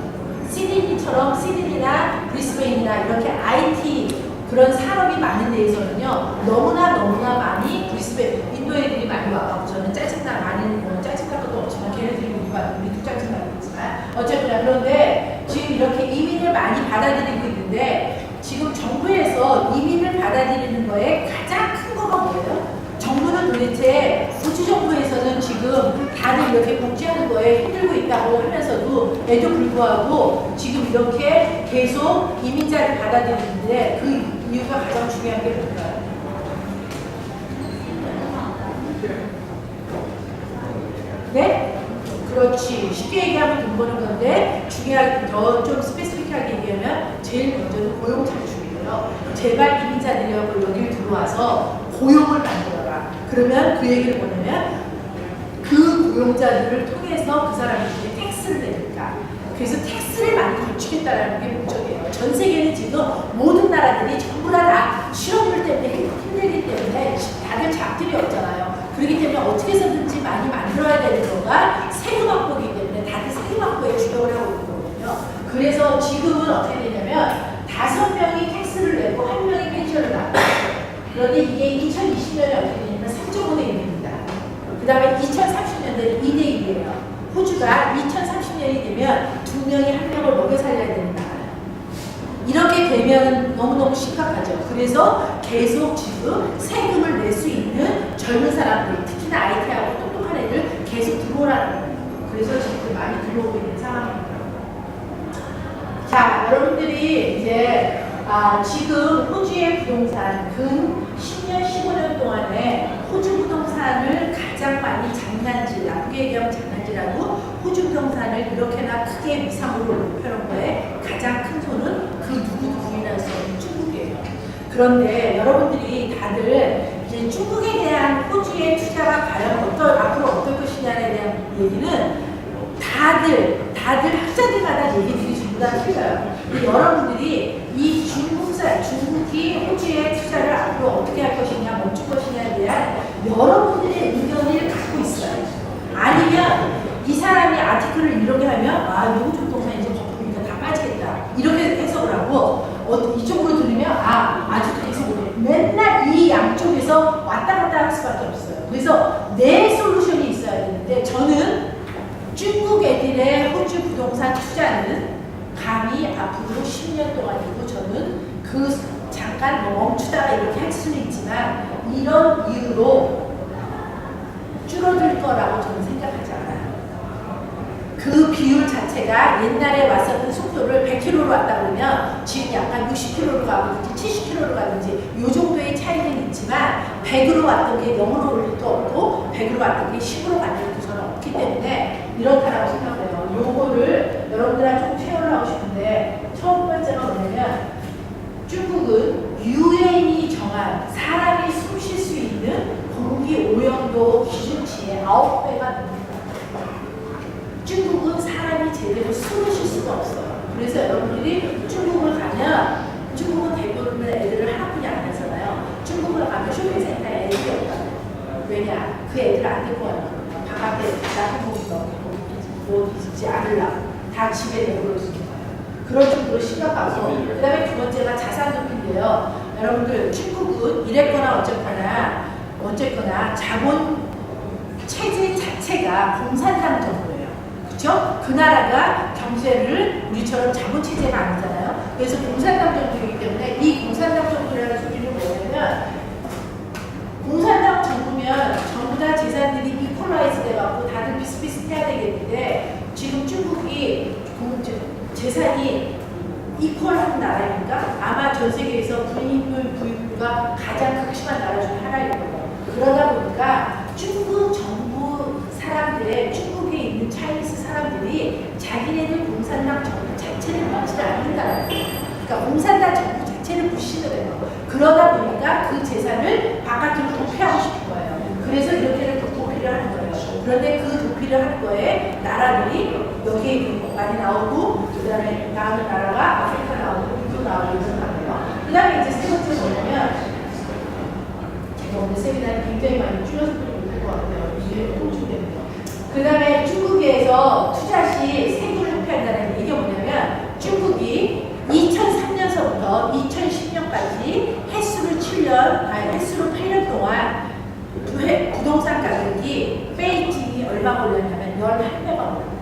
시드니나 브리스베인이나 이렇게 IT 그런 산업이 많은 데에서는요 너무나 많이 브리스베인 인도 애들이 많이 와가지고 저는 짜증나 많이 짜증날 것도 없지만 걔네들이 우리도 짜증나겠지만 어쨌거나 그런데 지금 이렇게 이민을 많이 받아들이고 있는데 지금 정부에서 이민을 받아들이는 거에 가장 큰 거가 뭐예요? 정부는 도대체 호주 정부에서는 지금 다들 이렇게 복지하는 거에 힘들고 있다고 하면서도 에도 불구하고 지금 이렇게 계속 이민자를 받아들이는데 그 이유가 가장 중요한 게 뭘까요? 네? 그렇지. 쉽게 얘기하면 돈 버는 건데 중요하게 더 좀 스페시픽하게 얘기하면 제일 먼저는 고용 창출이에요. 제발 이민자들이 여기를 들어와서 고용을 만들어라. 그러면 그 얘기를 뭐냐면 그 고용자들을 통해서 그 사람들이 텍스를 내니까 그래서 텍스를 많이 걸치겠다라는 게 목적이에요. 전 세계는 지금 모든 나라들이 전부 다 실업률 때문에 힘들기 때문에 다들 잡들이 없잖아요. 그렇기 때문에 어떻게 해서든지 많이 만들어야 되는 거가 세금 확보이기 때문에 다들 세금 확보에 주력을 하고 있거든요. 그래서 지금은 어떻게 되냐면 5명이 텍스를 내고 1명이 펜션을 받고 그런데 이게 2020년에 어떻게 되냐면 3.5대 1입니다. 그 다음에 2030년대는 2대 1이에요. 호주가 2030년이 되면 2명이 1명을 먹여 살려야 되는 나라예요. 이렇게 되면 너무너무 심각하죠. 그래서 계속 지금 세금을 낼 수 있는 젊은 사람들, 특히나 IT하고 똑똑한 애들 계속 들어오라는 거예요. 그래서 지금 많이 들어오고 있는 상황입니다. 자, 여러분들이 이제 지금 호주의 부동산 근 10년, 15년 동안에 호주 부동산을 가장 많이 장난질, 나쁘게 얘기하면 장난질하고 호주 부동산을 이렇게나 크게 위상으로 높여놓은 거에 가장 큰 손은 그 누구도 부인할 수 없는 중국이에요. 그런데 여러분들이 다들 이제 중국에 대한 호주의 투자가 과연 앞으로 어떨 것이냐에 대한 얘기는 다들 학자들마다 얘기들이 전부 다 틀려요. 근데 여러분들이 이 중국이 호주의 투자를 앞으로 어떻게 할 것이냐, 멈출 것이냐에 대한 여러분들의 의견을 갖고 있어요. 아니면 이 사람이 아티클을 이렇게 하면 호주 부동산 이제 거품이니까 다 빠지겠다 이렇게 해석을 하고 이쪽으로 들으면 아직도 계속 오래 맨날 이 양쪽에서 왔다 갔다 할 수밖에 없어요. 그래서 내 솔루션이 있어야 되는데 저는 중국 애들의 호주 부동산 투자는 감히 앞으로 10년 동안이고 저는 그 잠깐 멈추다가 이렇게 할 수는 있지만 이런 이유로 줄어들 거라고 저는 생각하지 않아요. 그 비율 자체가 옛날에 왔었던 속도를 100km로 왔다 그러면 지금 약간 60km로 가든지 70km로 가든지 이 정도의 차이는 있지만 100으로 왔던 게 0으로 올 수도 없고 100으로 왔던 게 10으로 가는 것도 저는 없기 때문에 이렇다라고 생각해요. 요거를 여러분들랑 조금 쉐어를 하고 싶은데 첫 번째가 뭐냐면 중국은 유엔이 정한 사람이 숨 쉴 수 있는 공기 오염도 기준치의 9배가 됩니다. 왜냐면 중국은 대부분 애들을 하나뿐이 안 하잖아요. 중국으로 가면 쇼핑센터에 애들이 없거든요. 왜냐? 그 애들 안 데리고 가는 거예요. 바깥에 나도 뭐 있지 않으려고 다 집에 내버려두는 거예요. 그럴 정도로 심각하고, 그 다음에 두 번째가 자산 도피인데요. 여러분들 중국은 이랬거나 어쨌거나 자본 체제 자체가 공산당 정부예요. 그렇죠? 그 나라가 경제를 우리처럼 자본 체제가 아니잖아요. 그래서 공산당 정부이기 때문에 이 공산당 정부라는 소리는 뭐냐면, 공산당 정부면 전부 다 재산들이 이퀄라이즈 돼갖고 다들 비슷비슷해야 되겠는데, 지금 중국이 재산이 이퀄한 나라니까 아마 전 세계에서 부인율 부유가 가장 극심한 나라 중 하나일 거예요. 그러다 보니까 중국 정부 사람들의, 중국에 있는 차이니스 사람들이 자기네들 공산당 정부 자체를 믿지 않는다는 거예요. 그러니까 공산당 정부 자체를 부시게 돼요. 그러다 보니까 그 재산을 바깥으로 도피하고 싶은 거예요. 그래서 이렇게 도피를 하는 거예요. 그런데 그 도피를 하는 거에 나라들이 여기에 많이 나오고, 그 다음에 나오는 나라가 아프리카 나오고, 인도 나오고 이런 거예요. 그 다음에 이제 세 번째 뭐냐면, 제가 오늘 세미나를 굉장히 많이 줄여서 못할 것 같아요. 이게 통중되네요. 그 다음에 중국에서 투자 시 세금을 회피한다는 얘기가 뭐냐면, 중국이 2003년서부터 2010년까지 횟수로 8년 동안 부동산 가격이 베이징이 얼마 걸렸냐면 11배가 걸렸어요.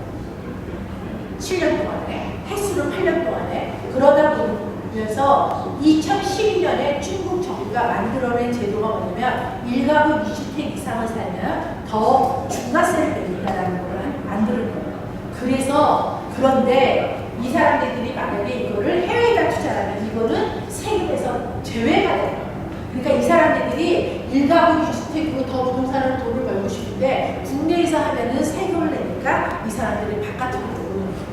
7년 동안에, 횟수로 8년 동안에. 그러다 보면서 2012년에 중국 정부가 만들어낸 제도가 뭐냐면, 1가구 2주택 이상을 살면 더 중과세를 내린다는 걸 만드는 거예요. 그래서, 그런데 이 사람들이 만약에 이거를 해외에다 투자하면 이거는 세금에서 제외가 돼요. 그러니까 이 사람들이 1가구 2주택으로 더 부동산으로 돈을 벌고 싶은데 국내에서 하면은 세금을 내니까 이 사람들이 바깥으로 들어오는 거예요.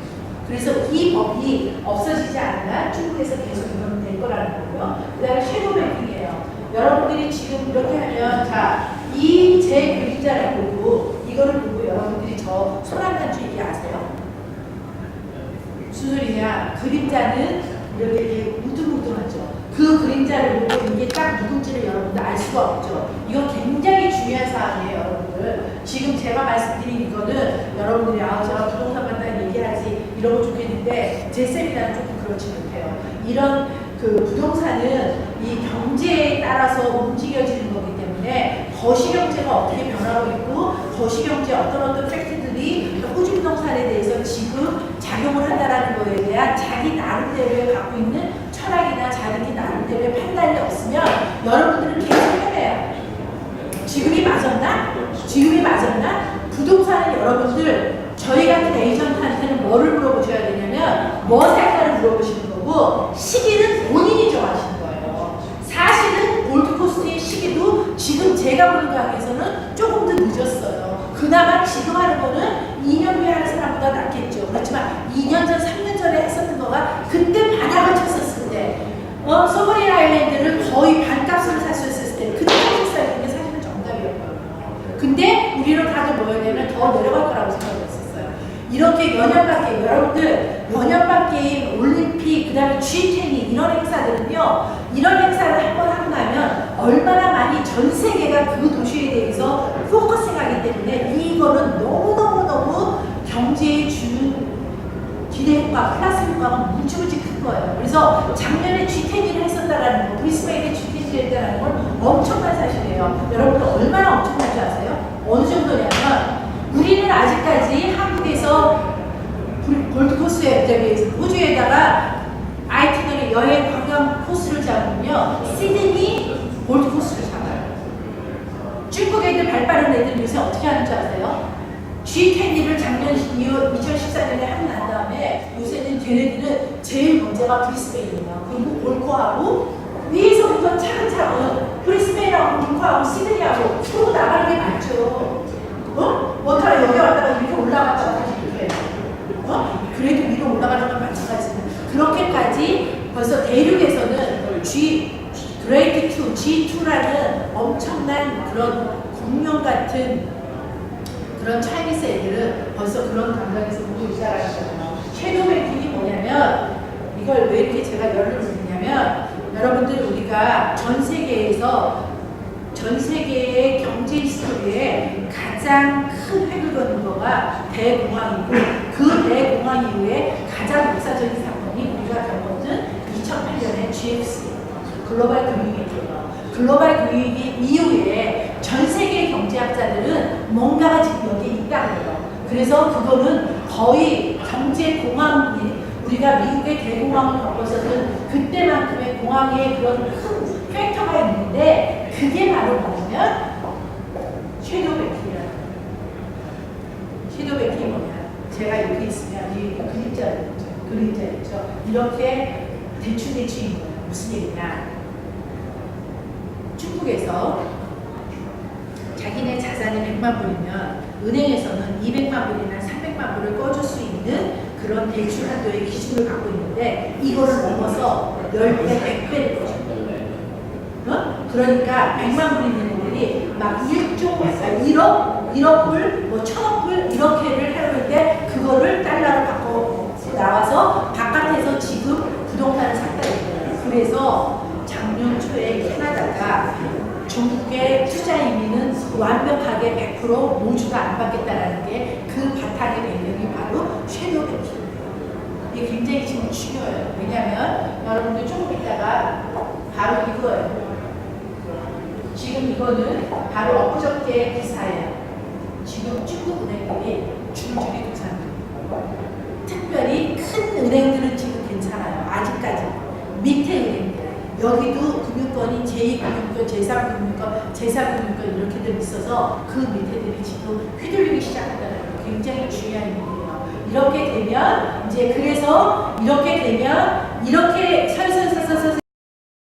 그래서 이 법이 없어지지 않으면 중국에서 계속 이건 될 거라는 거고요. 그 다음에 섀도우 뱅킹이에요. 여러분들이 지금 이렇게 하면, 자, 이 제 그림자를 보고, 이거를 보고 여러분들이 저 손안간주 얘기 아세요? 무슨 소리냐? 그림자는 이렇게 우등우등하죠. 그 그림자를 보고 이게 딱 누군지를 여러분들 알 수가 없죠. 이거 굉장히 중요한 사항이에요, 여러분들. 지금 제가 말씀드린 이거는 여러분들이 제가 부동산 만나는 얘기하지 이러고 좋겠는데 제 세미나는 조금 그렇지 못해요. 이런 그 부동산은 이 경제에 따라서 움직여지는 거기 때문에 거시경제가 어떻게 변하고 있고 거시경제 어떤 팩트들이 호주 부동산에 대해서 지금 작용을 한다는 거에 대한 자기 나름대로의 갖고 있는 철학이나 자기 나름대로의 판단이 없으면 여러분들은 계속 헤매요. 지금이 맞았나? 지금이 맞았나? 부동산은 여러분들, 저희 같은 에이전트한테는 뭐를 물어보셔야 되냐면 뭐 살까를 물어보시는 거고, 시기는 본인이 정하시는 거예요. 사실은 골드코스트의 시기도 지금 제가 보는 강에서는 조금 더 늦었어요. 그나마 지금 하는 거는 2년 후에 하는 사람보다 낫겠죠. 그렇지만 2년 전, 3년 전에 했었던 거가 그때 바닥을 쳤었을 때, 소버린 아일랜드를 거의 반값으로 살 수 있었을 때, 그때 하셨어야 게 사실은 정답이었거든요. 근데 우리는 다들 뭐였냐면 더 내려갈 거라고 생각했었어요. 이렇게 연연방 게임, 여러분들 연연방 게임, 올림픽, 그 다음에 G10 이런 행사들은요, 이런 행사를 한번 하고 나면 얼마나 많이 전 세계가 그 도시에 대해서 포커싱하기 때문에 이거는 너무너무너무 경제에 주는 기대 효과, 플러스 효과가 무지무지 큰 거예요. 그래서 작년에 G10을 했었다라는 거, 브리스베인에 G10을 했다는 건 엄청난 사실이에요. 여러분들 얼마나 엄청난지 아세요? 어느 정도냐면, 우리는 아직까지 한국에서 골드코스에, 호주에다가 아이티너리 여행 관광 코스를 잡으면요, 시드니 골드코스를 잡아요. 중국 애들 발 빠른 애들 요새 어떻게 하는 줄 아세요? G10을 작년 2014년에 하고 난 다음에 요새는 걔네들은 제일 문제가 브리스베인이에요. 그리고 골코하고 위에서부터 차근차근 브리스베인하고 골코하고 시드니하고 서로 나가는 게 많죠. 뭐타라 여기 왔다가 이렇게 올라갔다가 다시 이렇게 그래도 위로 올라가는 건 마찬가지입니다. 그렇게까지 벌써 대륙에서는 그레이트 2, G2라는 엄청난 그런 공룡 같은 그런 차이니스 애들은 벌써 그런 감각에서 보고 있다라는 거예요. 섀도우 뱅킹이 뭐냐면, 이걸 왜 이렇게 제가 열을 우리가 전 세계의 경제 히스토리에 가장 큰 획을 그은 거가 대공황이고 그 대공황 이후에 가장 역사적인 사건이 우리가 겪었던 2008년의 GFC 글로벌 금융위기예요. 글로벌 금융위기 이후에 전 세계 경제학자들은 뭔가가 지금 여기에 있다는 거예요. 그래서 그거는 거의 경제 공황이 우리가 미국의 대공황을 겪었었던 그때만큼의 공황의 그런 큰 팩터가 있는데 그게 바로 뭐냐면 섀도우 백킹이라는 거예요. 섀도우 백킹이 뭐냐? 제가 이렇게 있으면 이 그림자 있죠? 이렇게 대충인 거예요. 무슨 얘기냐? 중국에서 자기네 자산이 100만 불이면 은행에서는 200만 불이나 300만 불을 꺼줄 수 있는 그런 대출 한도의 기준을 갖고 있는데 이거를 넘어서 10배, 100배를 꺼줘요. 그러니까 100만 불 있는 분들이 막 1억 불, 뭐 1000억 불 이렇게를 하는데 그거를 달러로 바꿔 나와서 바깥에서 지금 부동산을 샀다 이거예요. 그래서 작년 초에 캐나다가 중국의 투자 이민은 완벽하게 100% 모주가 안 받겠다라는 게 그 바탕의 배경이 바로 섀도우 백킹이에요. 이게 굉장히 지금 중요해요. 왜냐하면 여러분들 조금 있다가 바로 이거예요. 지금 이거는 바로 엊그저께 기사예요. 지금 중국 은행들이 줄줄이 도산합니다. 특별히 큰 은행들은 지금 괜찮아요. 아직까지. 밑에 은행들. 여기도 금융권이 제2금융권, 제3금융권, 제4금융권 이렇게들 있어서 그 밑에들이 지금 휘둘리기 시작한다는 거 굉장히 중요한 일이에요. 이렇게 되면 이제 그래서 이렇게 되면 이렇게 설